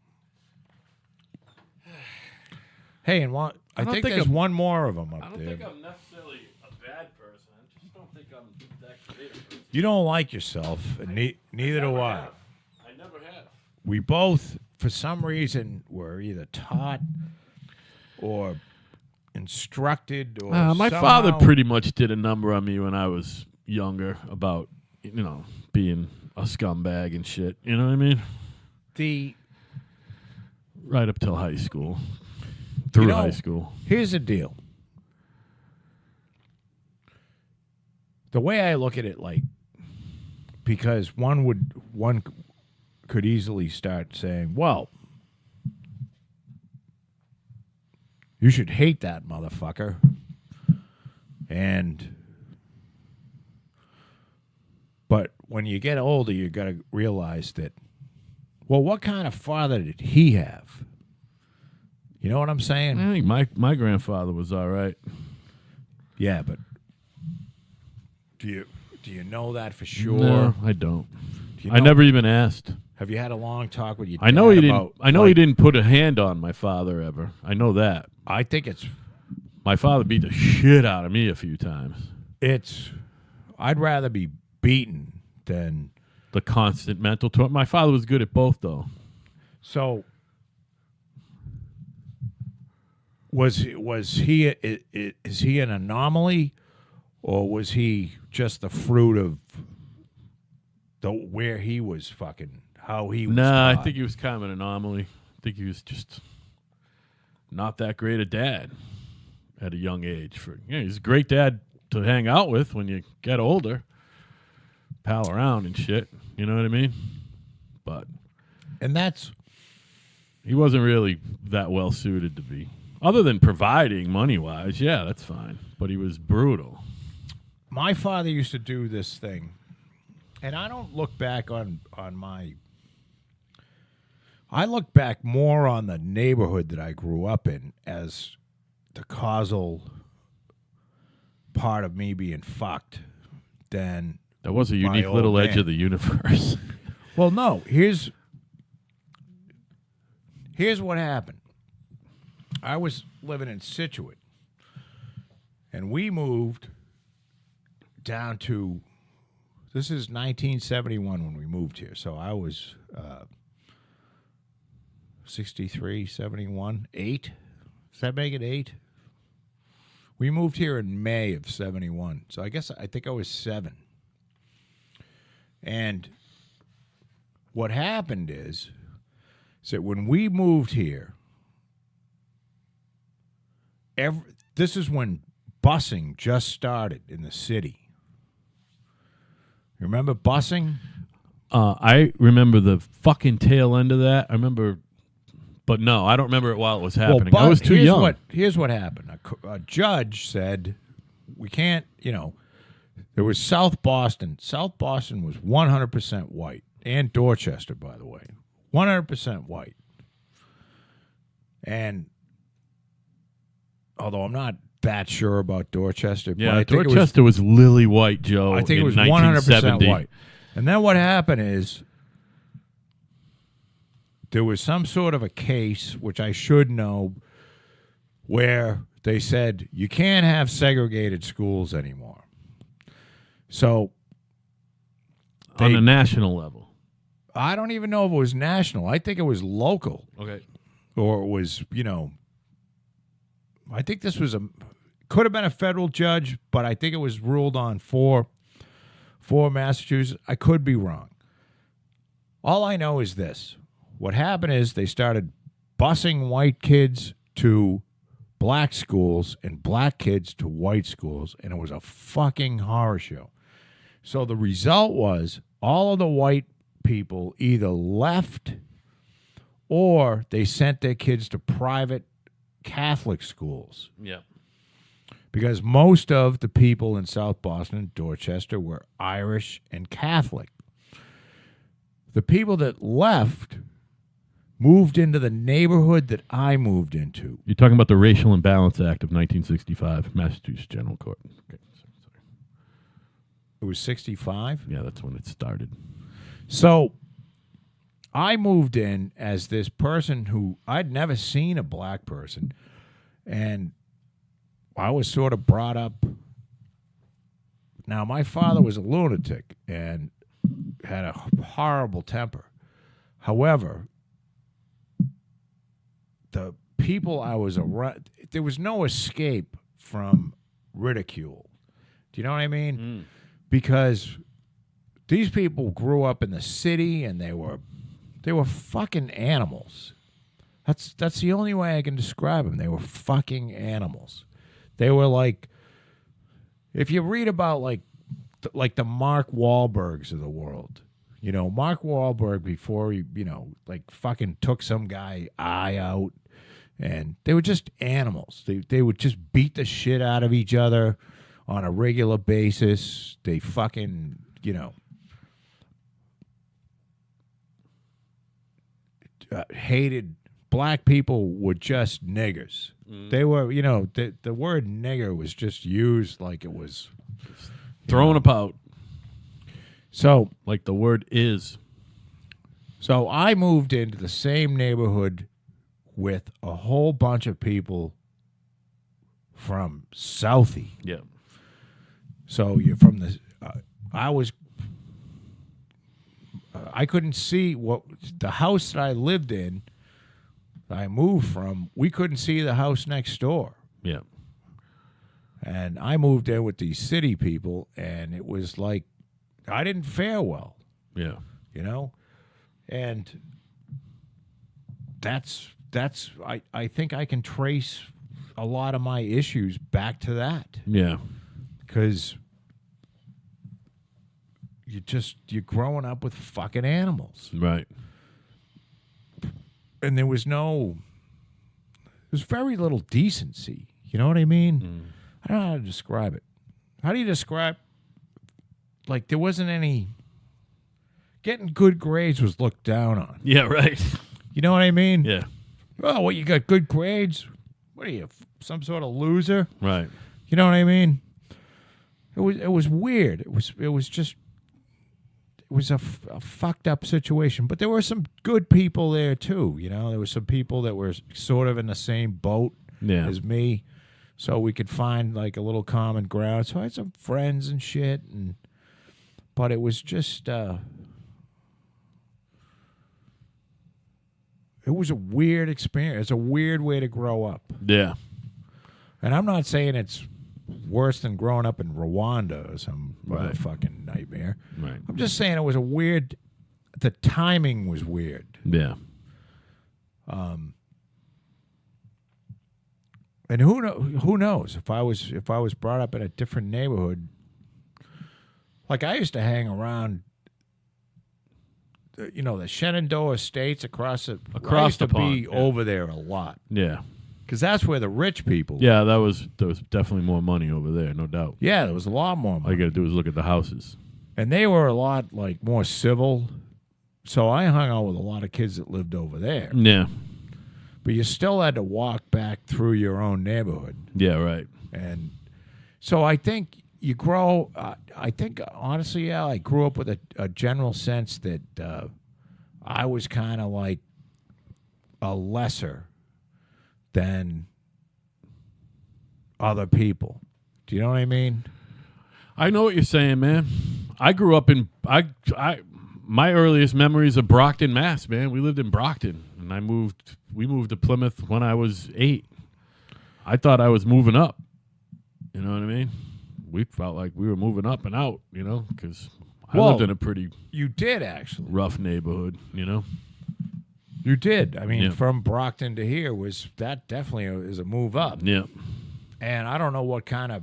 Hey, and I think there's one more of them up there. I don't think I'm necessarily a bad person. I just don't think I'm that great a person. You don't like yourself, and neither do I. I never have. We both, for some reason, were either taught or instructed or My somehow... father pretty much did a number on me when I was younger about, being a scumbag and shit. You know what I mean? Right up till high school. Through high school. Here's the deal. The way I look at it, because one could easily start saying, well, you should hate that motherfucker. But when you get older, you got to realize that, well, what kind of father did he have? You know what I'm saying? I think my grandfather was all right. Yeah, but do you know that for sure? No, I don't. I never even asked. Have you had a long talk with your dad? I know he didn't. About, I know he didn't put a hand on my father ever. I know that. I think it's my father beat the shit out of me a few times. I'd rather be beaten than the constant mental torment. My father was good at both, though. So was he? Is he an anomaly, or was he just the fruit of where he was fucking? How he was Nah, taught? I think he was kind of an anomaly. I think he was just not that great a dad at a young age. He's a great dad to hang out with when you get older, pal around and shit. You know what I mean? But he wasn't really that well suited to be. Other than providing money-wise, yeah, that's fine. But he was brutal. My father used to do this thing, and I don't look back on my... I look back more on the neighborhood that I grew up in as the causal part of me being fucked than... That was a unique little edge of the universe. Well, no. Here's what happened. I was living in Scituate, and we moved down to... This is 1971 when we moved here, so I was 63, 71, 8. Does that make it 8? We moved here in May of 71, so I think I was 7. And what happened is that when we moved here, this is when busing just started in the city. You remember busing? I remember the fucking tail end of that. I remember, but no, I don't remember it while it was happening. I was too young. Here's what happened. A judge said, we can't, There was South Boston. South Boston was 100% white. And Dorchester, by the way. 100% white. And although I'm not that sure about Dorchester. Yeah, but I think Dorchester was lily white, Joe. I think it was 1970. 100% white. And then what happened is there was some sort of a case, which I should know, where they said you can't have segregated schools anymore. So on a national level. I don't even know if it was national. I think it was local. Okay. Or it was, I think this was could have been a federal judge, but I think it was ruled on for Massachusetts. I could be wrong. All I know is this. What happened is they started busing white kids to black schools and black kids to white schools, and it was a fucking horror show. So the result was all of the white people either left or they sent their kids to private Catholic schools. Yeah. Because most of the people in South Boston and Dorchester were Irish and Catholic. The people that left moved into the neighborhood that I moved into. You're talking about the Racial Imbalance Act of 1965, Massachusetts General Court. Okay. Sorry. It was 65? Yeah, that's when it started. So I moved in as this person who I'd never seen a black person, and I was sort of brought up. Now, my father was a lunatic and had a horrible temper. However, the people I was around, there was no escape from ridicule. Do you know what I mean? Because these people grew up in the city and they were fucking animals. That's the only way I can describe them. They were fucking animals. They were like, if you read about like the Mark Wahlbergs of the world, Mark Wahlberg before he, like fucking took some guy eye out, and they were just animals. They would just beat the shit out of each other on a regular basis. They fucking, hated black people were just niggers. They were, the word nigger was just used like it was thrown about. So, like the word is. So I moved into the same neighborhood with a whole bunch of people from Southie. Yeah. So you're from the. I couldn't see what the house that I lived in. I moved from. We couldn't see the house next door. Yeah. And I moved in with these city people, and it was like I didn't fare well. Yeah. And that's I think I can trace a lot of my issues back to that. Yeah. Because you're growing up with fucking animals. Right. And there was very little decency. You know what I mean? I don't know how to describe it. How do you describe, like, there wasn't any, getting good grades was looked down on. Yeah, right. You know what I mean? Yeah. Oh, what, you got good grades? What are you, some sort of loser? Right. You know what I mean? It was weird. It was a fucked up situation, but there were some good people there too. There were some people that were sort of in the same boat as me, so we could find like a little common ground. So I had some friends and shit, but it was just it was a weird experience. It's a weird way to grow up. Yeah, and I'm not saying it's worse than growing up in Rwanda or some motherfucking nightmare. Right. I'm just saying it was a weird. The timing was weird. Yeah. And who knows if I was brought up in a different neighborhood. Like I used to hang around. The Shenandoah Estates across the pond, be over there a lot. Yeah. Because that's where the rich people live. Yeah, there was definitely more money over there, no doubt. Yeah, there was a lot more All money. you got to do is look at the houses. And they were a lot, like, more civil. So I hung out with a lot of kids that lived over there. Yeah. But you still had to walk back through your own neighborhood. Yeah, right. And so I think you grow, I think, honestly, yeah, I grew up with a general sense that I was kind of like a lesser than other people. Do you know what I mean? I know what you're saying, man. I grew up in my earliest memories of Brockton, Mass, man. We lived in Brockton, and we moved to Plymouth when I was 8. I thought I was moving up. You know what I mean? We felt like we were moving up and out, you know, because I lived in a pretty you did actually rough neighborhood, you know. You did. I mean, Yeah. from Brockton to here that definitely is a move up. Yeah. And I don't know what kind of,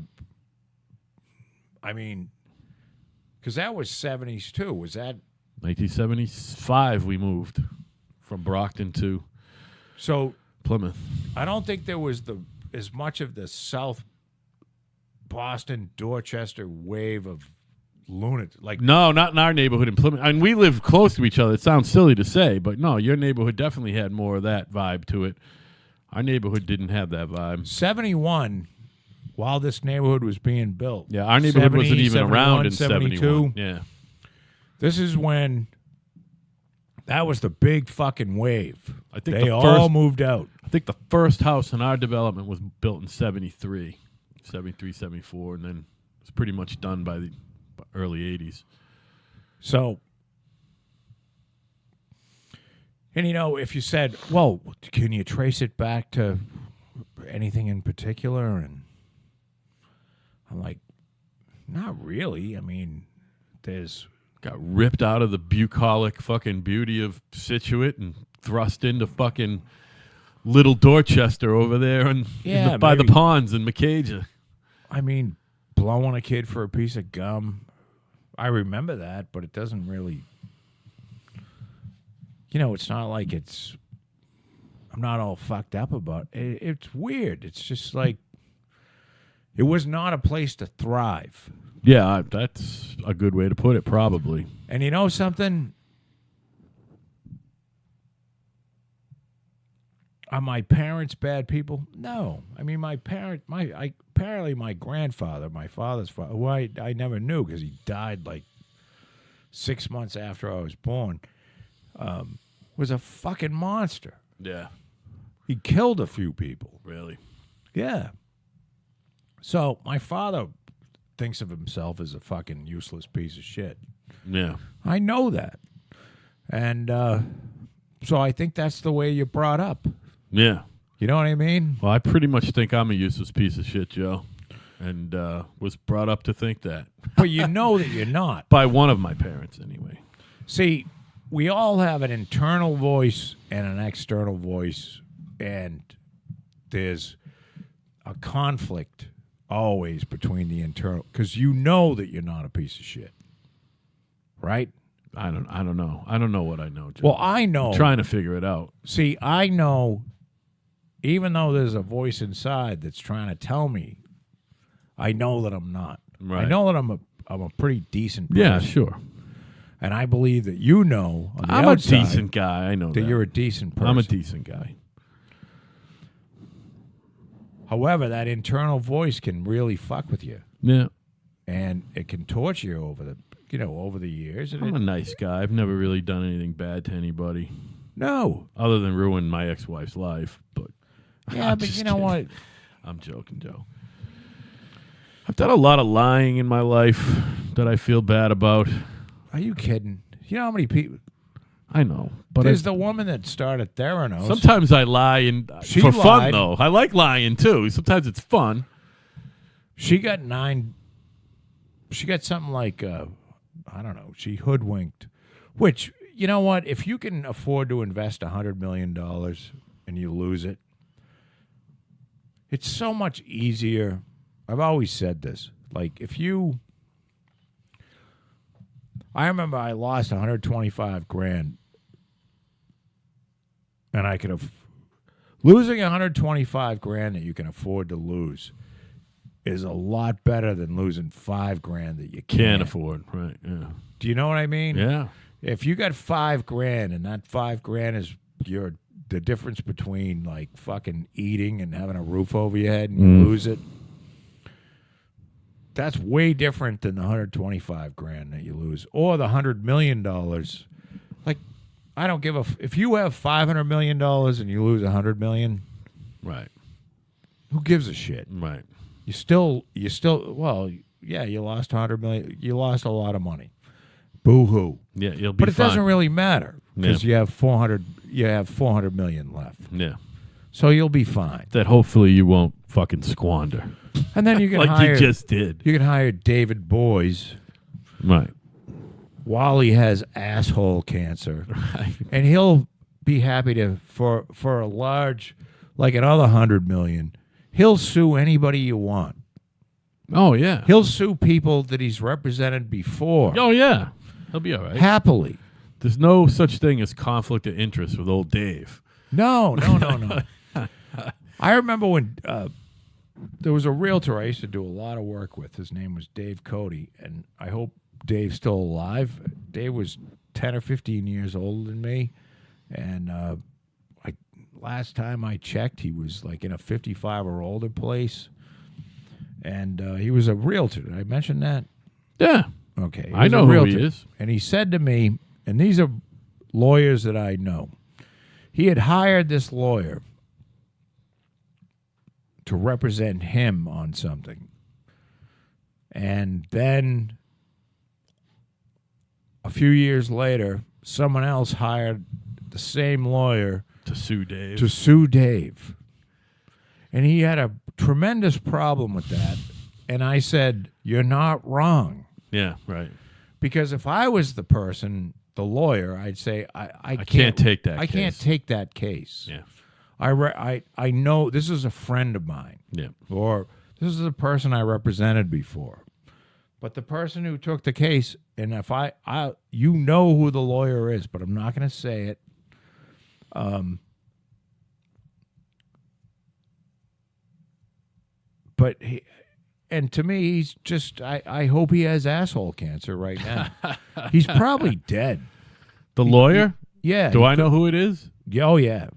I mean, because that was 70s too. Was that? 1975 we moved from Brockton to So Plymouth. I don't think there was as much of the South Boston, Dorchester wave of lunatics. Like, No, not in our neighborhood in Plymouth. And we live close to each other. It sounds silly to say, but no, your neighborhood definitely had more of that vibe to it. Our neighborhood didn't have that vibe. 71, while this neighborhood was being built. Yeah, our neighborhood 70, wasn't even around in 71, 71. Yeah. This is when that was the big fucking wave. I think they the all first- moved out. I think the first house in our development was built in 73, 74, and then it was pretty much done by the early 80s. So, and you know, if you said, well, can you trace it back to anything in particular? And I'm like, not really. I mean, there's... Got ripped out of the bucolic fucking beauty of Situate and thrust into fucking Little Dorchester over there and by the ponds in Macaja. I mean, blowing a kid for a piece of gum. I remember that, but it doesn't really... You know, it's not like I'm not all fucked up about it. It's weird. It's just like... It was not a place to thrive. Yeah, that's a good way to put it, probably. And you know something? Are my parents bad people? No. I mean, apparently my grandfather, my father's father, who I never knew because he died like 6 months after I was born, was a fucking monster. Yeah. He killed a few people. Really? Yeah. So my father thinks of himself as a fucking useless piece of shit. Yeah. I know that. And so I think that's the way you're brought up. Yeah. You know what I mean? Well, I pretty much think I'm a useless piece of shit, Joe, and was brought up to think that. But you know that you're not. By one of my parents, anyway. See, we all have an internal voice and an external voice, and there's a conflict always between the internal, because you know that you're not a piece of shit, right? I don't know. I don't know what I know, Joe. Well, I know. I'm trying to figure it out. See, I know, even though there's a voice inside that's trying to tell me, I know that I'm not. Right. I know that I'm a pretty decent person. Yeah, sure. And I believe that you know on the I'm outside a decent guy. I know that. you're a decent person. I'm a decent guy. However, that internal voice can really fuck with you, Yeah. and it can torture you over the years. And I'm a nice guy. I've never really done anything bad to anybody no, other than ruin my ex-wife's life. But yeah, I'm but just you know kidding. what? I'm joking, Joe. I've done a lot of lying in my life that I feel bad about. Are you kidding? You know how many people? I know, but There's the woman that started Theranos. sometimes I lie and She for fun lied. though. I like lying too. Sometimes it's fun. She got 9. She got something like I don't know. She hoodwinked. Which, you know what? If you can afford to invest $100 million and you lose it, it's so much easier. I've always said this. Like, I remember I lost 125 grand, and I could have Losing 125 grand that you can afford to lose is a lot better than losing 5 grand that you Can't afford, right? Yeah. Do you know what I mean? Yeah. If you got 5 grand and that 5 grand is the difference between like fucking eating and having a roof over your head and you lose it, that's way different than the 125 grand that you lose or the $100 million. Like, I don't give if you have $500 million and you lose $100 million, right? Who gives a shit? Right. You still well, yeah, you lost $100 million. You lost a lot of money. Boo hoo. Yeah, you'll be But it fine. doesn't really matter because you have 400 million left. Yeah. So you'll be fine. That hopefully you won't fucking squander. And then you can like hire you just did. You can hire David Boies. Right. While he has asshole cancer. Right. And he'll be happy to for a large, like another 100 million, he'll sue anybody you want. Oh yeah. He'll sue people that he's represented before. Oh yeah. He'll be all right. Happily. There's no such thing as conflict of interest with old Dave. No. I remember when there was a realtor I used to do a lot of work with. His name was Dave Cody, and I hope Dave's still alive. Dave was 10 or 15 years older than me, and last time I checked, he was like in a 55 or older place, and he was a realtor. Did I mention that? Yeah. Okay. I know who he is. And he said to me, and these are lawyers that I know, he had hired this lawyer to represent him on something. And then a few years later, someone else hired the same lawyer to sue Dave. And he had a tremendous problem with that. And I said, "You're not wrong." Yeah, right. Because if I was the person, the lawyer, I'd say, I can't take that I case. can't take that case. Yeah. I know this is a friend of mine. Yeah. Or this is a person I represented before. But the person who took the case, and if I you know who the lawyer is, but I'm not going to say it. But and to me, he's just, I hope he has asshole cancer right now. He's probably dead. The lawyer? Yeah. Do I know who it is? Oh, yeah.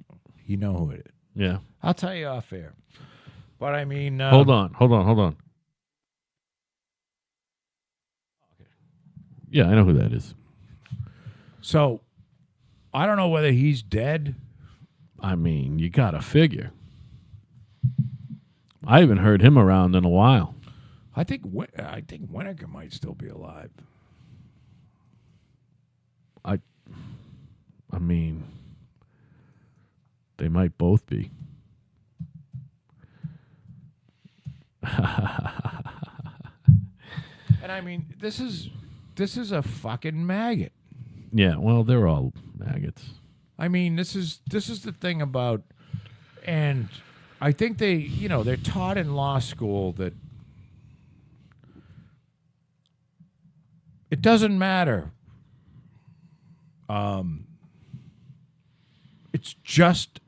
You know who it is. Yeah. I'll tell you off air. But I mean... Hold on. Yeah, I know who that is. So, I don't know whether he's dead. I mean, you got to figure. I haven't heard him around in a while. I think Winokur might still be alive. I mean, they might both be. And I mean, this is a fucking maggot. Yeah, well, they're all maggots. I mean, this is the thing about, and I think they're taught in law school that it doesn't matter. It's just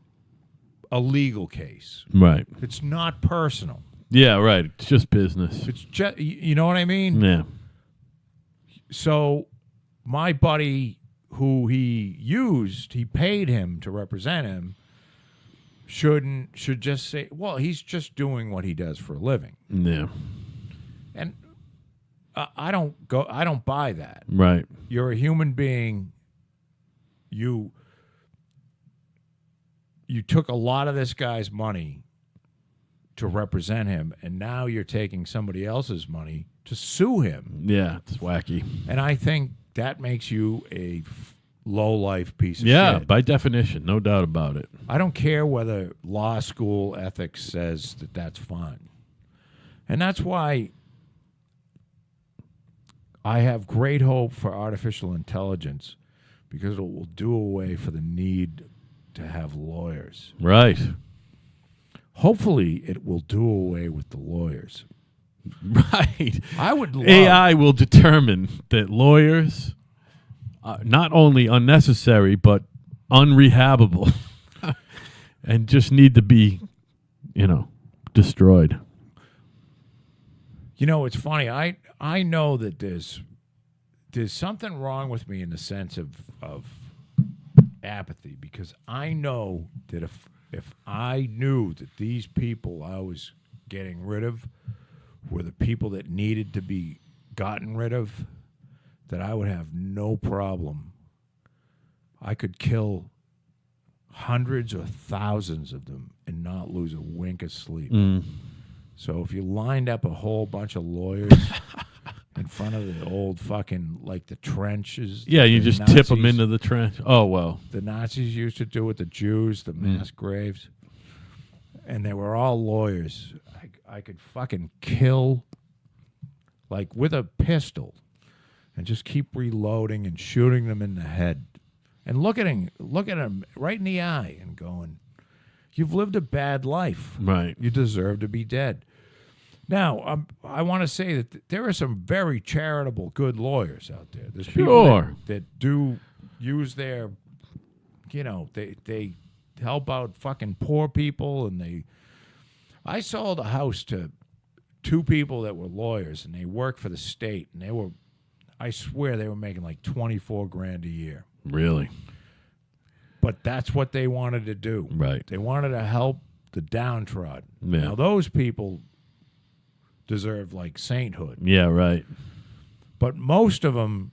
a legal case. Right. It's not personal. Yeah, right. It's just business. It's just, you know what I mean? Yeah. So my buddy who he paid him to represent him, should just say, well, he's just doing what he does for a living. Yeah. And I don't buy that. Right. You're a human being. You took a lot of this guy's money to represent him, and now you're taking somebody else's money to sue him. Yeah, it's wacky. And I think that makes you a low-life piece of shit. Yeah, by definition, no doubt about it. I don't care whether law school ethics says that that's fine. And that's why I have great hope for artificial intelligence, because it will do away for the need to have lawyers. Right. Hopefully, it will do away with the lawyers. Right. I would love... AI will determine that lawyers are not only unnecessary, but unrehabable. and just need to be, destroyed. It's funny. I know that there's something wrong with me in the sense of apathy, because I know that if I knew that these people I was getting rid of were the people that needed to be gotten rid of, that I would have no problem. I could kill hundreds or thousands of them and not lose a wink of sleep. So if you lined up a whole bunch of lawyers in front of the old fucking, like the trenches. Yeah, you just Nazis, tip them into the trench. Oh, well. The Nazis used to do with the Jews, the mass graves. And they were all lawyers. I could fucking kill, like, with a pistol and just keep reloading and shooting them in the head. And look at him right in the eye and going, you've lived a bad life. Right. You deserve to be dead. Now, I want to say that there are some very charitable, good lawyers out there. There's people that do use their, they help out fucking poor people, and I sold a house to two people that were lawyers, and they worked for the state, and I swear they were making like $24,000 a year. Really? But that's what they wanted to do. Right. They wanted to help the downtrodden. Yeah. Now, those people deserve, like, sainthood. Yeah, right. But most of them...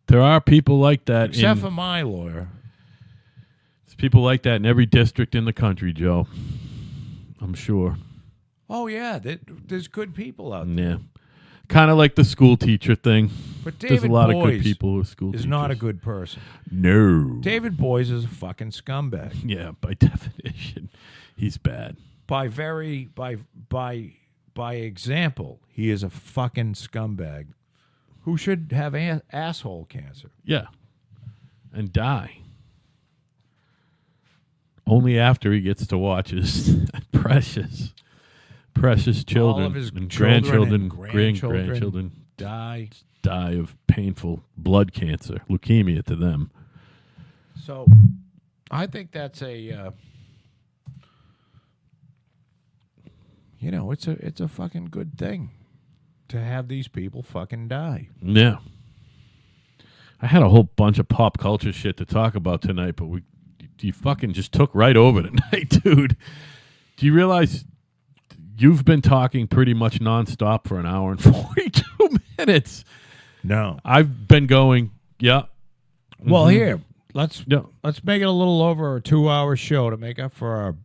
There are people like that. Except for my lawyer. There's people like that in every district in the country, Joe. I'm sure. Oh, yeah. There's good people out there. Yeah. Kind of like the school teacher thing. But David There's a lot Boies of good people who are school teachers. is not a good person. No. David Boies is a fucking scumbag. Yeah, by definition, he's bad. By example, he is a fucking scumbag who should have asshole cancer. Yeah. And die. Only after he gets to watch his precious children, all of his and grandchildren, grandchildren die of painful blood cancer, leukemia to them. So I think that's a it's a fucking good thing to have these people fucking die. Yeah. I had a whole bunch of pop culture shit to talk about tonight, but you fucking just took right over tonight, dude. Do you realize you've been talking pretty much nonstop for an hour and 42 minutes? No. I've been going, yeah. Well, here, let's make it a little over a 2-hour show to make up for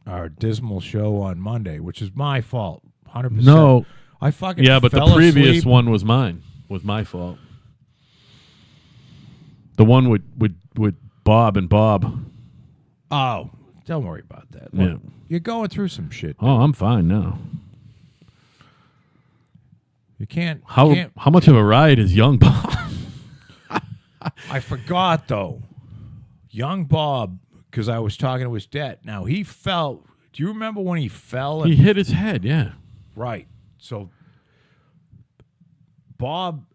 our dismal show on Monday, which is my fault, 100%. No. I fucking but the previous one was mine. Was my fault. The one with Bob and Bob. Oh, don't worry about that. Look, Yeah. You're going through some shit. Oh, I'm fine now. You can't. How much of a riot is young Bob? I forgot, though. Young Bob, because I was talking to his dad. Now, he fell. Do you remember when he fell? He hit his head, yeah. Right. So, Bob,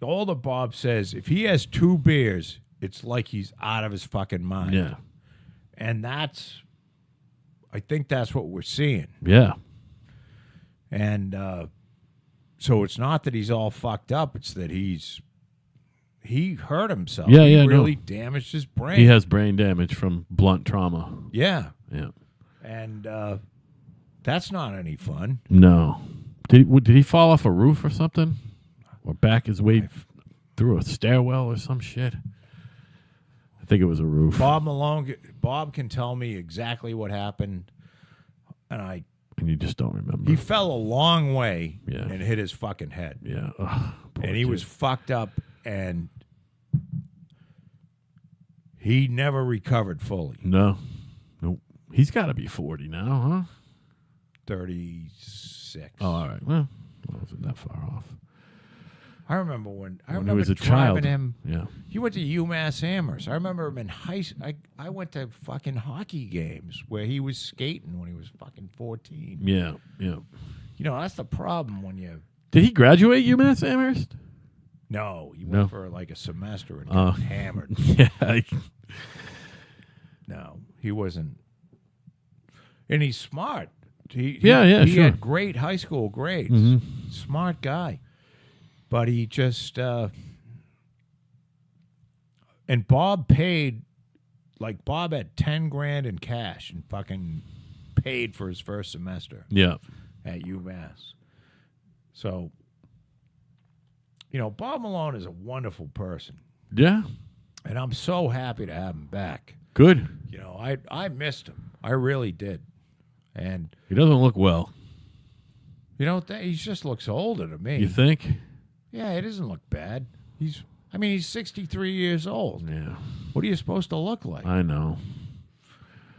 older Bob says if he has 2 beers, it's like he's out of his fucking mind. Yeah. And I think that's what we're seeing. Yeah. And so it's not that he's all fucked up. It's that he hurt himself. Yeah, he yeah, really damaged his brain. He has brain damage from blunt trauma. Yeah. Yeah. And that's not any fun. No. Did he fall off a roof or something? Or back his way through a stairwell or some shit? I think it was a roof. Bob can tell me exactly what happened, and you just don't remember. He fell a long way Yeah. and hit his fucking head. Yeah. Ugh, and he was fucked up, and he never recovered fully. No. Nope. He's got to be 40 now, huh? 36. Oh, all right. Well, I wasn't that far off. I remember when he was a driving child. him. Yeah. He went to UMass Amherst. I remember him in high school. I went to fucking hockey games where he was skating when he was fucking 14. Yeah. Yeah. You know, that's the problem when you... Did he graduate UMass Amherst? No, he went for like a semester and got hammered. Yeah. No, he wasn't. And he's smart. He sure. had great high school grades. Mm-hmm. Smart guy. But he just... and Bob paid... Like, Bob had $10,000 in cash and fucking paid for his first semester. Yeah. At UMass. So, Bob Malone is a wonderful person. Yeah. And I'm so happy to have him back. Good. I missed him. I really did. And he doesn't look well. He just looks older to me. You think? Yeah, he doesn't look bad. He's 63 years old. Yeah. What are you supposed to look like? I know.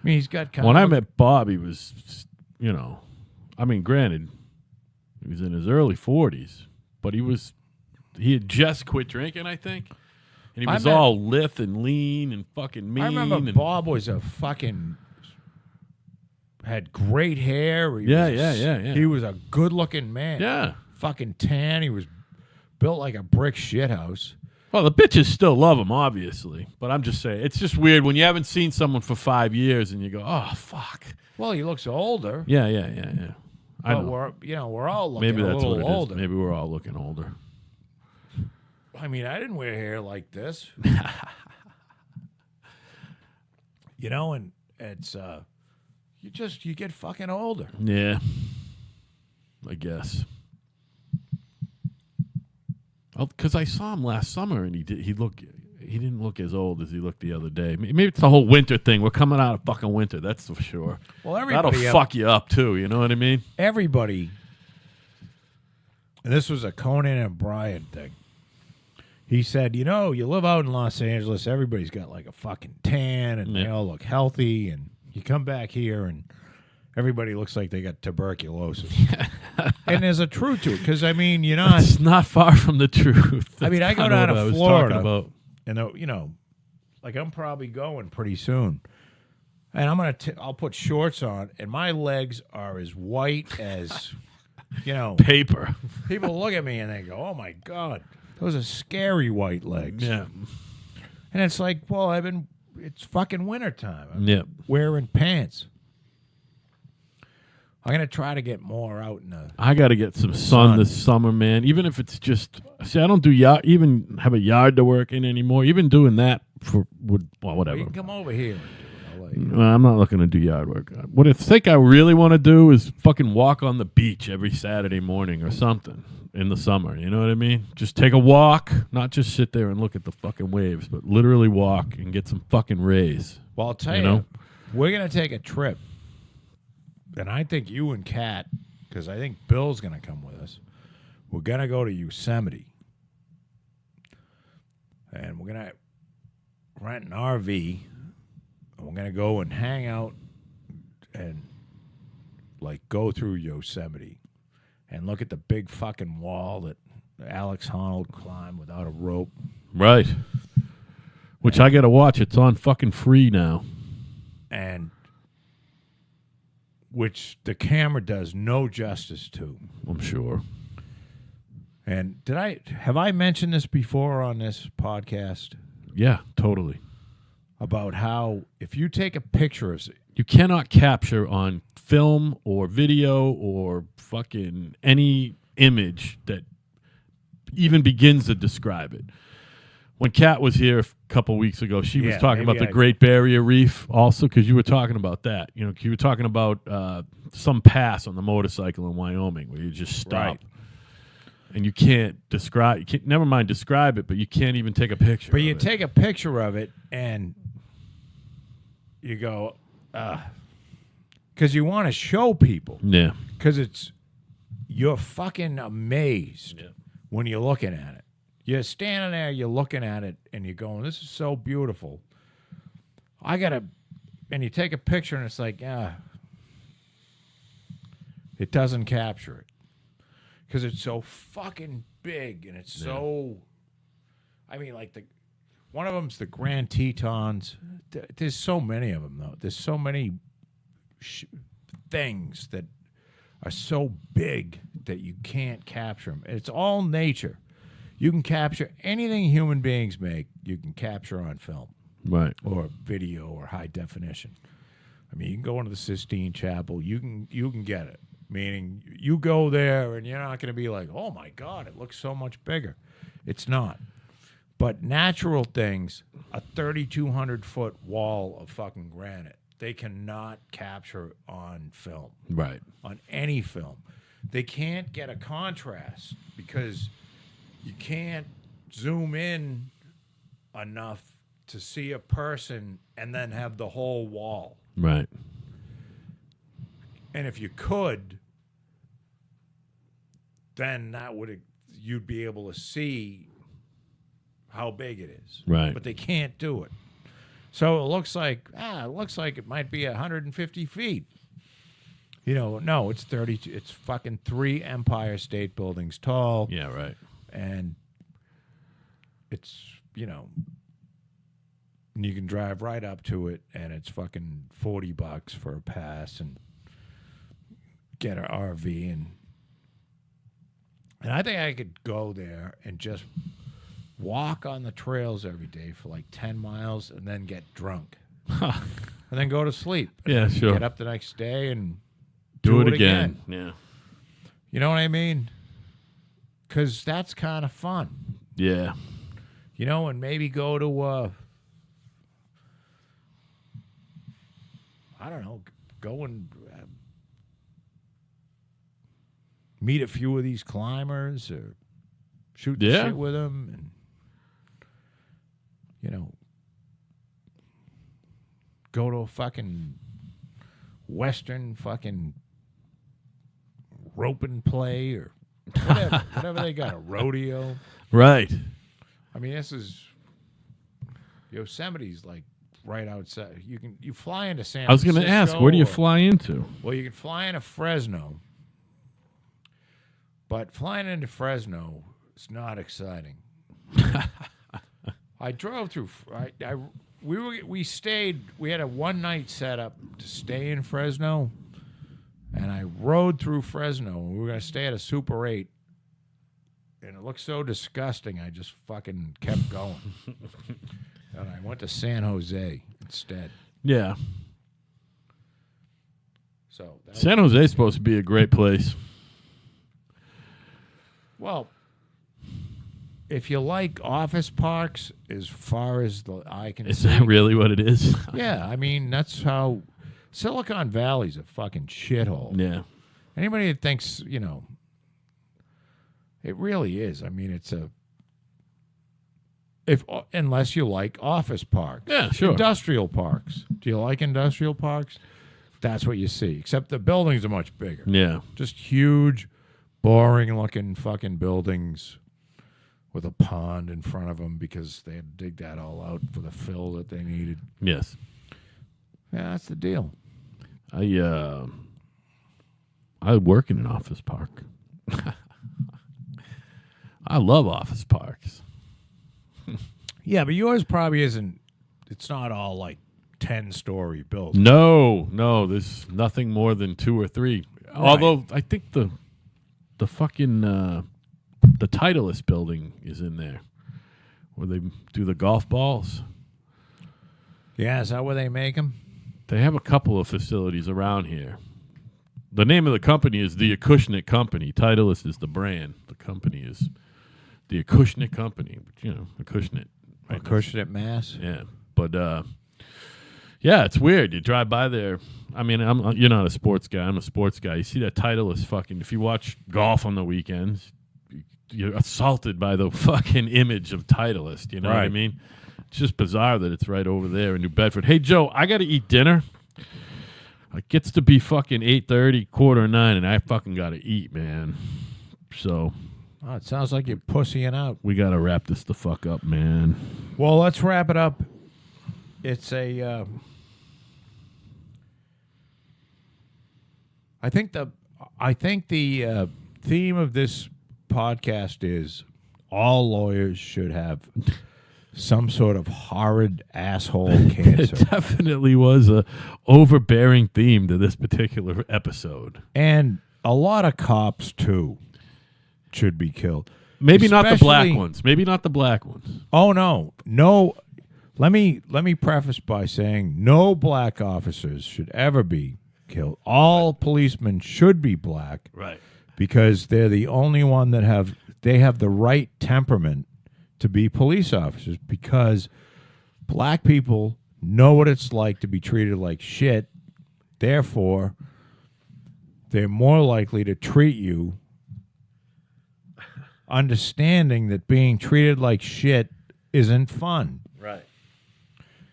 He's got kind when of... I met Bob, he was, granted, he was in his early 40s, but he had just quit drinking, I think. And he was all lithe and lean and fucking mean. I remember Bob was a fucking... had great hair. Yeah. He was a good-looking man. Yeah. Fucking tan. He was built like a brick shithouse. Well, the bitches still love him, obviously. But I'm just saying, it's just weird when you haven't seen someone for 5 years and you go, oh, fuck. Well, he looks older. Yeah. I know. We're all looking Maybe that's a little what it older. is. Maybe we're all looking older. I didn't wear hair like this. And it's you get fucking older. Yeah. I guess. Because I saw him last summer and he didn't look as old as he looked the other day. Maybe it's the whole winter thing. We're coming out of fucking winter, that's for sure. Well, everybody that'll fuck you up too. You know what I mean? Everybody. And this was a Conan and Brian thing. He said, you live out in Los Angeles, everybody's got like a fucking tan and they all look healthy, and you come back here and everybody looks like they got tuberculosis. And there's a truth to it, because, you're not... It's not far from the truth. I go down to Florida, and, I'm probably going pretty soon. And I'll put shorts on, and my legs are as white as, paper. People look at me and they go, oh, my God, those are scary white legs. Yeah. And it's like, well, it's fucking wintertime. I'm wearing pants. I'm going to try to get more out in the... I got to get some sun this summer, man. Even if it's just... See, I don't do even have a yard to work in anymore. Even doing that whatever. Well, you can come over here. I'm not looking to do yard work. What I think I really want to do is fucking walk on the beach every Saturday morning or something in the summer. You know what I mean? Just take a walk, not just sit there and look at the fucking waves, but literally walk and get some fucking rays. Well, I'll tell you, we're going to take a trip. And I think you and Kat, because I think Bill's going to come with us, we're going to go to Yosemite. And we're going to rent an RV. And we're going to go and hang out and, go through Yosemite. And look at the big fucking wall that Alex Honnold climbed without a rope. Right. Which I got to watch. It's on fucking free now. And... which the camera does no justice to. I'm sure. And have I mentioned this before on this podcast? Yeah, totally. About how if you take a picture of... You cannot capture on film or video or fucking any image that even begins to describe it. When Kat was here a couple weeks ago, she was talking about the Great Barrier Reef also, because you were talking about that. You were talking about some pass on the motorcycle in Wyoming where you just stop. Right. And you can't describe, never mind describe it, but you can't even take a picture But of you it. take a picture of it and you go, because you want to show people. Yeah. Because you're fucking amazed when you're looking at it. You're standing there, you're looking at it, and you're going, this is so beautiful. And you take a picture, and it's like, it doesn't capture it. Because it's so fucking big, and it's so, one of them's the Grand Tetons. There's so many of them, though. There's so many things that are so big that you can't capture them. It's all nature. You can capture anything human beings make, you can capture on film. Right. Or video or high definition. I mean, you can go into the Sistine Chapel. You can get it. Meaning, you go there and you're not going to be like, oh my God, it looks so much bigger. It's not. But natural things, a 3,200-foot wall of fucking granite, they cannot capture on film. Right. On any film. They can't get a contrast because you can't zoom in enough to see a person and then have the whole wall. Right. And if you could, then you'd be able to see how big it is. Right. But they can't do it. So it looks like it might be 150 feet. No, it's 32. It's fucking 3 Empire State Buildings tall. Yeah, right. And it's, you can drive right up to it, and it's fucking $40 for a pass and get an RV. And I think I could go there and just walk on the trails every day for like 10 miles and then get drunk. And then go to sleep. Yeah, sure. Get up the next day and do it again. Yeah. You know what I mean? Because that's kind of fun. Yeah. And maybe go to, I don't know, go and meet a few of these climbers or shoot the shit with them and, go to a fucking Western fucking rope and play or whatever they got, a rodeo. Right. I mean, this is Yosemite's like right outside. You fly into San Francisco. I was going to ask, where do you fly into? Well, you can fly into Fresno, but flying into Fresno is not exciting. I drove through. We stayed. We had a one-night setup to stay in Fresno, and I rode through Fresno. We were going to stay at a Super 8, and it looked so disgusting. I just fucking kept going, and I went to San Jose instead. Yeah. So San Jose is supposed to be a great place. Well, if you like office parks, as far as the eye can see. Is that really what it is? Yeah, I mean, that's how Silicon Valley's a fucking shithole. Yeah. Anybody that thinks, it really is. I mean, it's unless you like office parks. Yeah, sure. Industrial parks. Do you like industrial parks? That's what you see. Except the buildings are much bigger. Yeah. Just huge, boring-looking fucking buildings with a pond in front of them because they had to dig that all out for the fill that they needed. Yes. Yeah, that's the deal. I work in an office park. I love office parks. Yeah, but yours probably isn't. It's not all like 10-story buildings. No, there's nothing more than 2 or 3. Right. Although I think the fucking the Titleist building is in there, where they do the golf balls. Yeah, is that where they make them? They have a couple of facilities around here. The name of the company is the Acushnet Company. Titleist is the brand. The company is the Acushnet Company. Acushnet. Right, Acushnet, Mass. Yeah, but yeah, it's weird. You drive by there. I mean, you're not a sports guy. I'm a sports guy. You see that Titleist fucking. If you watch golf on the weekends, you're assaulted by the fucking image of Titleist. You know what I mean? It's just bizarre that it's right over there in New Bedford. Hey, Joe, I got to eat dinner. It gets to be fucking 8:30, 8:45, and I fucking got to eat, man. So. Oh, it sounds like you're pussying out. We got to wrap this the fuck up, man. Well, let's wrap it up. It's a. I think the theme of this podcast is all lawyers should have some sort of horrid asshole cancer. It definitely was a overbearing theme to this particular episode. And a lot of cops, too, should be killed. Maybe not the black ones. Maybe not the black ones. Oh, no. No. Let me preface by saying no black officers should ever be killed. All policemen should be black, Right. because they're the only one that have the right temperament to be police officers, because black people know what it's like to be treated like shit. Therefore, they're more likely to treat you understanding that being treated like shit isn't fun. Right.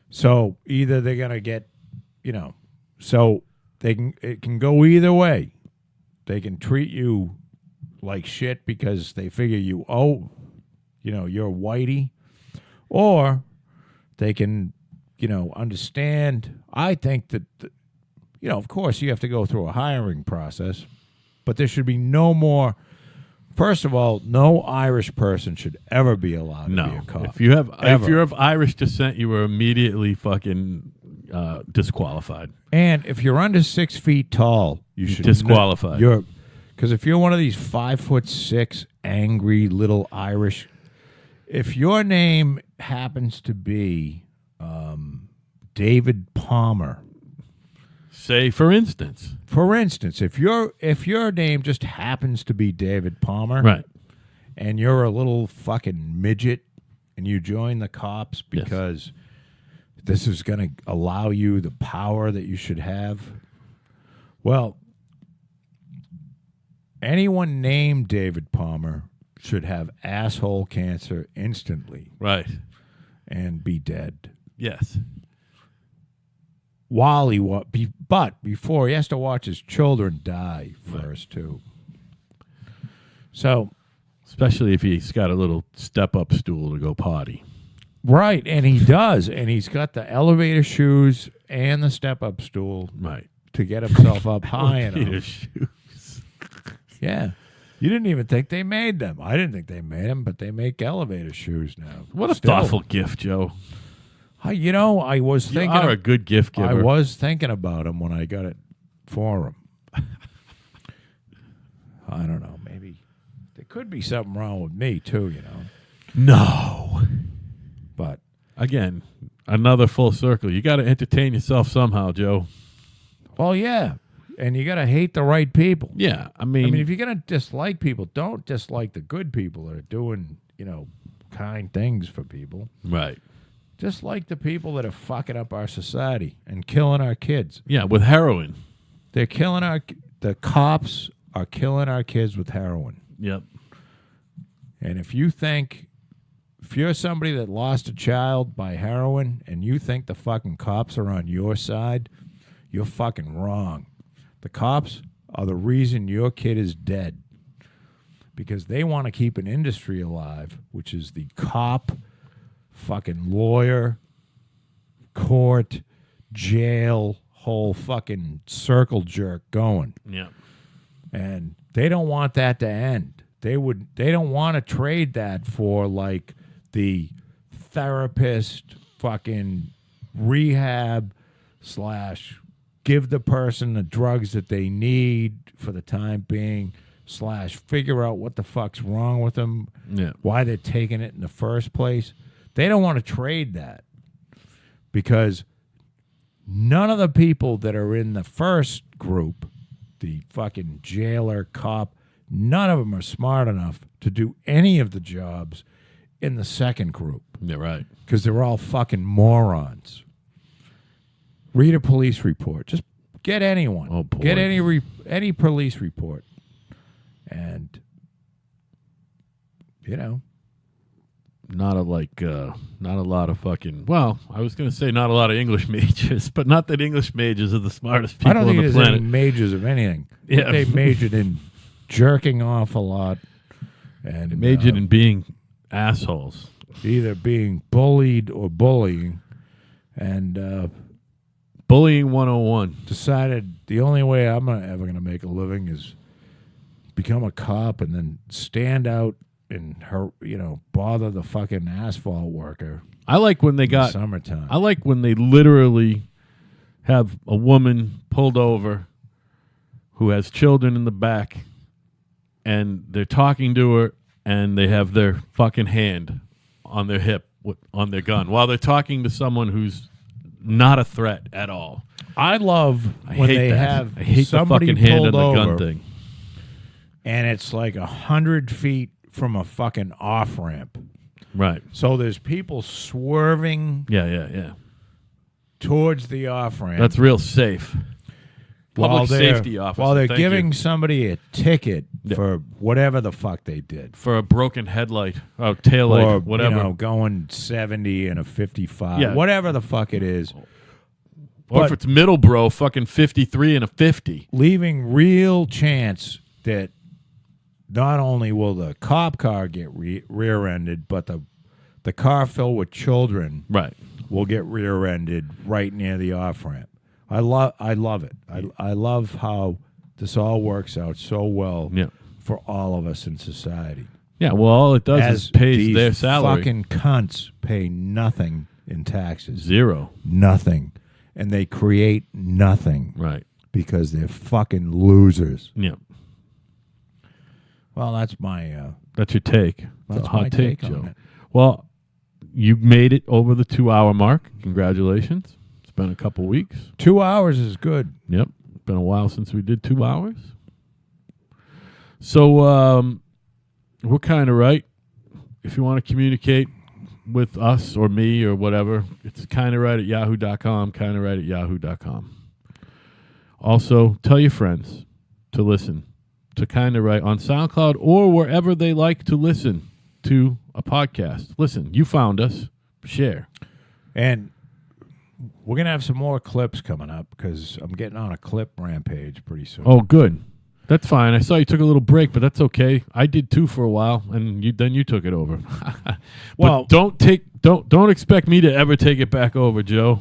So either they're going to get, so it can go either way. They can treat you like shit because they figure you're whitey, or they can, understand. I think that, of course you have to go through a hiring process, but there should be no more. First of all, no Irish person should ever be allowed to be a cop. If you're of Irish descent, you were immediately fucking disqualified. And if you're under 6 feet tall, you should disqualified. Because if you're one of these 5'6" angry little Irish, if your name happens to be David Palmer, say for instance, if your name just happens to be David Palmer, right, and you're a little fucking midget, and you join the cops because this is going to allow you the power that you should have, well, anyone named David Palmer should have asshole cancer instantly, right, and be dead. Yes. But before, he has to watch his children die first, too. So, especially if he's got a little step-up stool to go potty. Right, and he does, and he's got the elevator shoes and the step-up stool, right, to get himself up high enough. Shoes. Yeah. You didn't even think they made them. I didn't think they made them, but they make elevator shoes now. What a thoughtful gift, Joe. I was thinking. You are a good gift giver. I was thinking about him when I got it for him. I don't know. Maybe there could be something wrong with me, too, No. But again, another full circle. You got to entertain yourself somehow, Joe. Well, yeah. And you got to hate the right people. Yeah. I mean, if you're going to dislike people, don't dislike the good people that are doing, kind things for people. Right. Just like the people that are fucking up our society and killing our kids. Yeah, with heroin. They're killing the cops are killing our kids with heroin. Yep. And if you're somebody that lost a child by heroin and you think the fucking cops are on your side, you're fucking wrong. The cops are the reason your kid is dead, because they want to keep an industry alive, which is the cop, fucking lawyer, court, jail, whole fucking circle jerk going. Yeah. And they don't want that to end. They don't want to trade that for like the therapist, fucking rehab / give the person the drugs that they need for the time being / figure out what the fuck's wrong with them, why they're taking it in the first place. They don't want to trade that, because none of the people that are in the first group, the fucking jailer, cop, none of them are smart enough to do any of the jobs in the second group. Yeah, right. Because they're all fucking morons. Read a police report. Just get anyone. Oh, boy. Get any police report. And, not a lot of fucking. Well, I was going to say not a lot of English majors, but not that English majors are the smartest people on the planet. I don't think there's any majors of anything. Yeah, they majored in jerking off a lot, and majored in being assholes, either being bullied or bullying, and bullying 101. Decided the only way I'm ever going to make a living is become a cop and then stand out and bother the fucking asphalt worker. I like when they got summertime. I like when they literally have a woman pulled over who has children in the back, and they're talking to her, and they have their fucking hand on their hip, on their gun while they're talking to someone who's not a threat at all. I love when they have I hate somebody the fucking hand on pulled the gun over, thing. and it's like 100 feet from a fucking off ramp. Right. So there's people swerving Yeah. towards the off ramp. That's real safe. Public safety officer. While they're thank giving you. somebody a ticket for whatever the fuck they did. For a broken headlight, tail light, Or, whatever. going 70 and a 55. Yeah. Whatever the fuck it is. Or if it's Middleborough, fucking 53 and a 50. Leaving real chance that not only will the cop car get rear-ended, but the car filled with children Right. will get rear-ended right near the off-ramp. I love it. I love how this all works out so well for all of us in society. Yeah, well, all it does is pays these their salary. fucking cunts pay nothing in taxes. 0. Nothing. And they create nothing. Right. Because they're fucking losers. Yeah. Well, that's my... That's your take. That's a hot my take, take on Joe. it. Well, you made it over the 2-hour mark. Congratulations. It's been a couple weeks. 2 hours is good. Yep. Been a while since we did 2 hours. So we're kind of right. If you want to communicate with us or me or whatever, it's kind of right at yahoo.com, kind of right at yahoo.com. Also, tell your friends to listen to Kind of Right on SoundCloud or wherever they like to listen to a podcast. Listen, you found us. Share. And we're going to have some more clips coming up because I'm getting on a clip rampage pretty soon. Oh, good. That's fine. I saw you took a little break, but that's okay. I did too for a while, and then you took it over. Well, don't expect me to ever take it back over, Joe.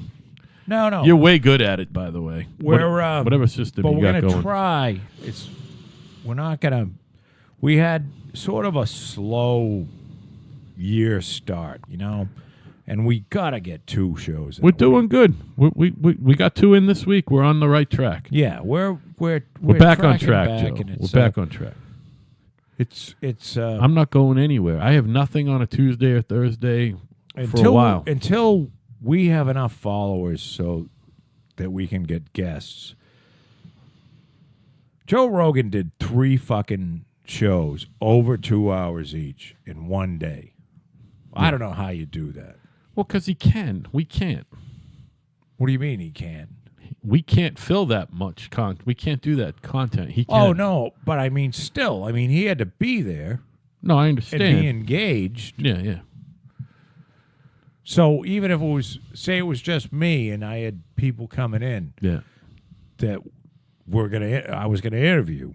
No. You're way good at it, by the way. Whatever system you got going. But we're going to try. We're not going to. We had sort of a slow year start, and we got to get 2 shows. We're doing good. We got 2 in this week. We're on the right track. Yeah, we're back on track, Joe. And we're back on track. It's. I'm not going anywhere. I have nothing on a Tuesday or Thursday for a while. Until we have enough followers so that we can get guests. Joe Rogan did 3 fucking shows over 2 hours each in one day. Yeah. I don't know how you do that. Well, because he can. We can't. What do you mean he can? We can't fill that much content. We can't do that content. He can. Oh, no. But I mean, still. I mean, he had to be there. No, I understand. And be engaged. Yeah. So even if it was just me and I had people coming in that I was gonna interview.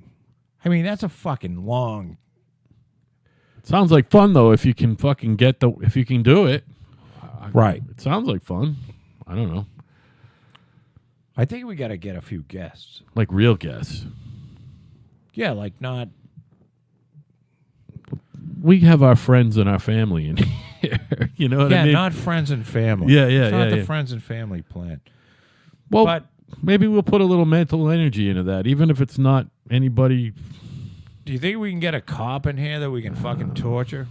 I mean, that's a fucking long. Sounds like fun though. If you can fucking if you can do it, right? It sounds like fun. I don't know. I think we got to get a few guests, like real guests. Yeah, like not. We have our friends and our family in here. You know what I mean? Yeah, not friends and family. Yeah. It's not the friends and family plan. Well, but maybe we'll put a little mental energy into that, even if it's not anybody. Do you think we can get a cop in here that we can fucking torture?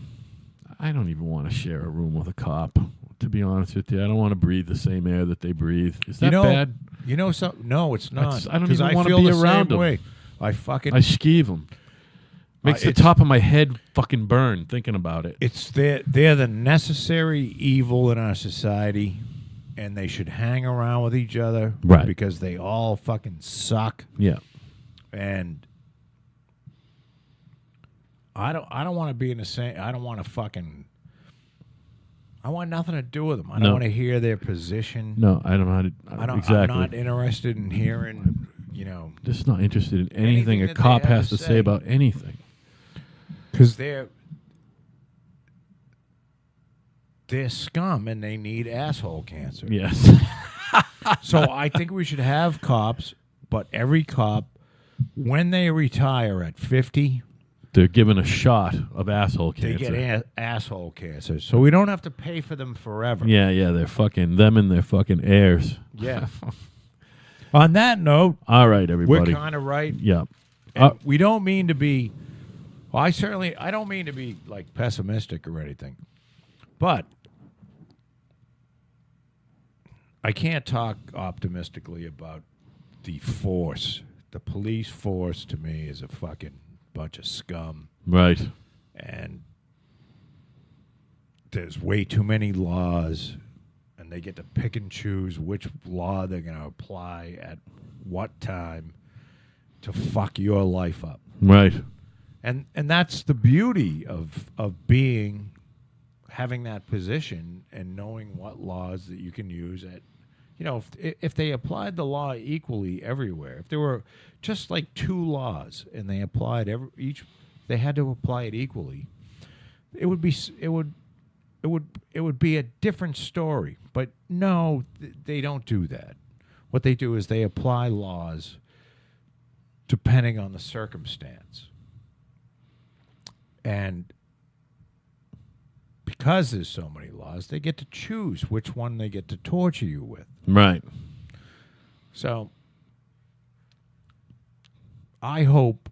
I don't even want to share a room with a cop, to be honest with you. I don't want to breathe the same air that they breathe. Is that bad? No, it's not. I don't even want to be around them. I skeeve them. Makes the top of my head fucking burn thinking about it. They're the necessary evil in our society, and they should hang around with each other, right? Because they all fucking suck. Yeah, and I don't want to be in the same. I don't want to fucking. I want nothing to do with them. I don't want to hear their position. No, I don't know how to. Exactly. I'm not interested in hearing. Just not interested in anything a cop has to say about anything. Because they're scum and they need asshole cancer. Yes. So I think we should have cops, but every cop, when they retire at 50, they're given a shot of asshole cancer. They get asshole cancer. So we don't have to pay for them forever. Yeah, they're fucking them and their fucking heirs. Yeah. On that note, all right, everybody. We're kind of right. Yeah. We don't mean to be. Well, I don't mean to be like pessimistic or anything, but I can't talk optimistically about the force. The police force to me is a fucking bunch of scum. Right. And there's way too many laws, and they get to pick and choose which law they're going to apply at what time to fuck your life up. Right. And that's the beauty of having that position and knowing what laws that you can use at, if they applied the law equally everywhere, if there were just like 2 laws and they applied they had to apply it equally, it would be a different story. But no, they don't do that. What they do is they apply laws depending on the circumstance. And because there's so many laws, they get to choose which one they get to torture you with. Right. So I hope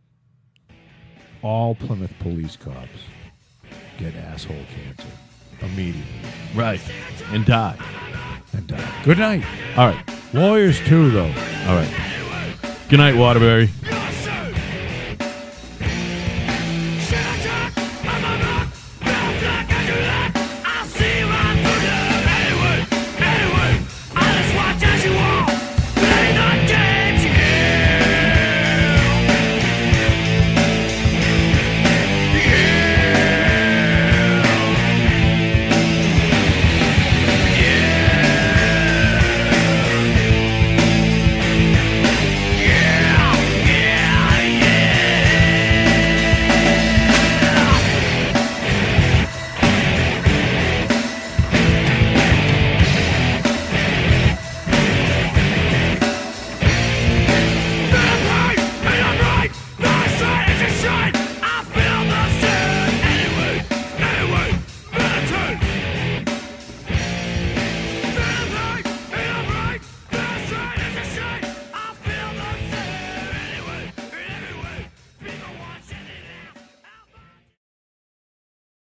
all Plymouth police cops get asshole cancer immediately. Right. And die. Good night. All right. Lawyers too, though. All right. Good night, Waterbury.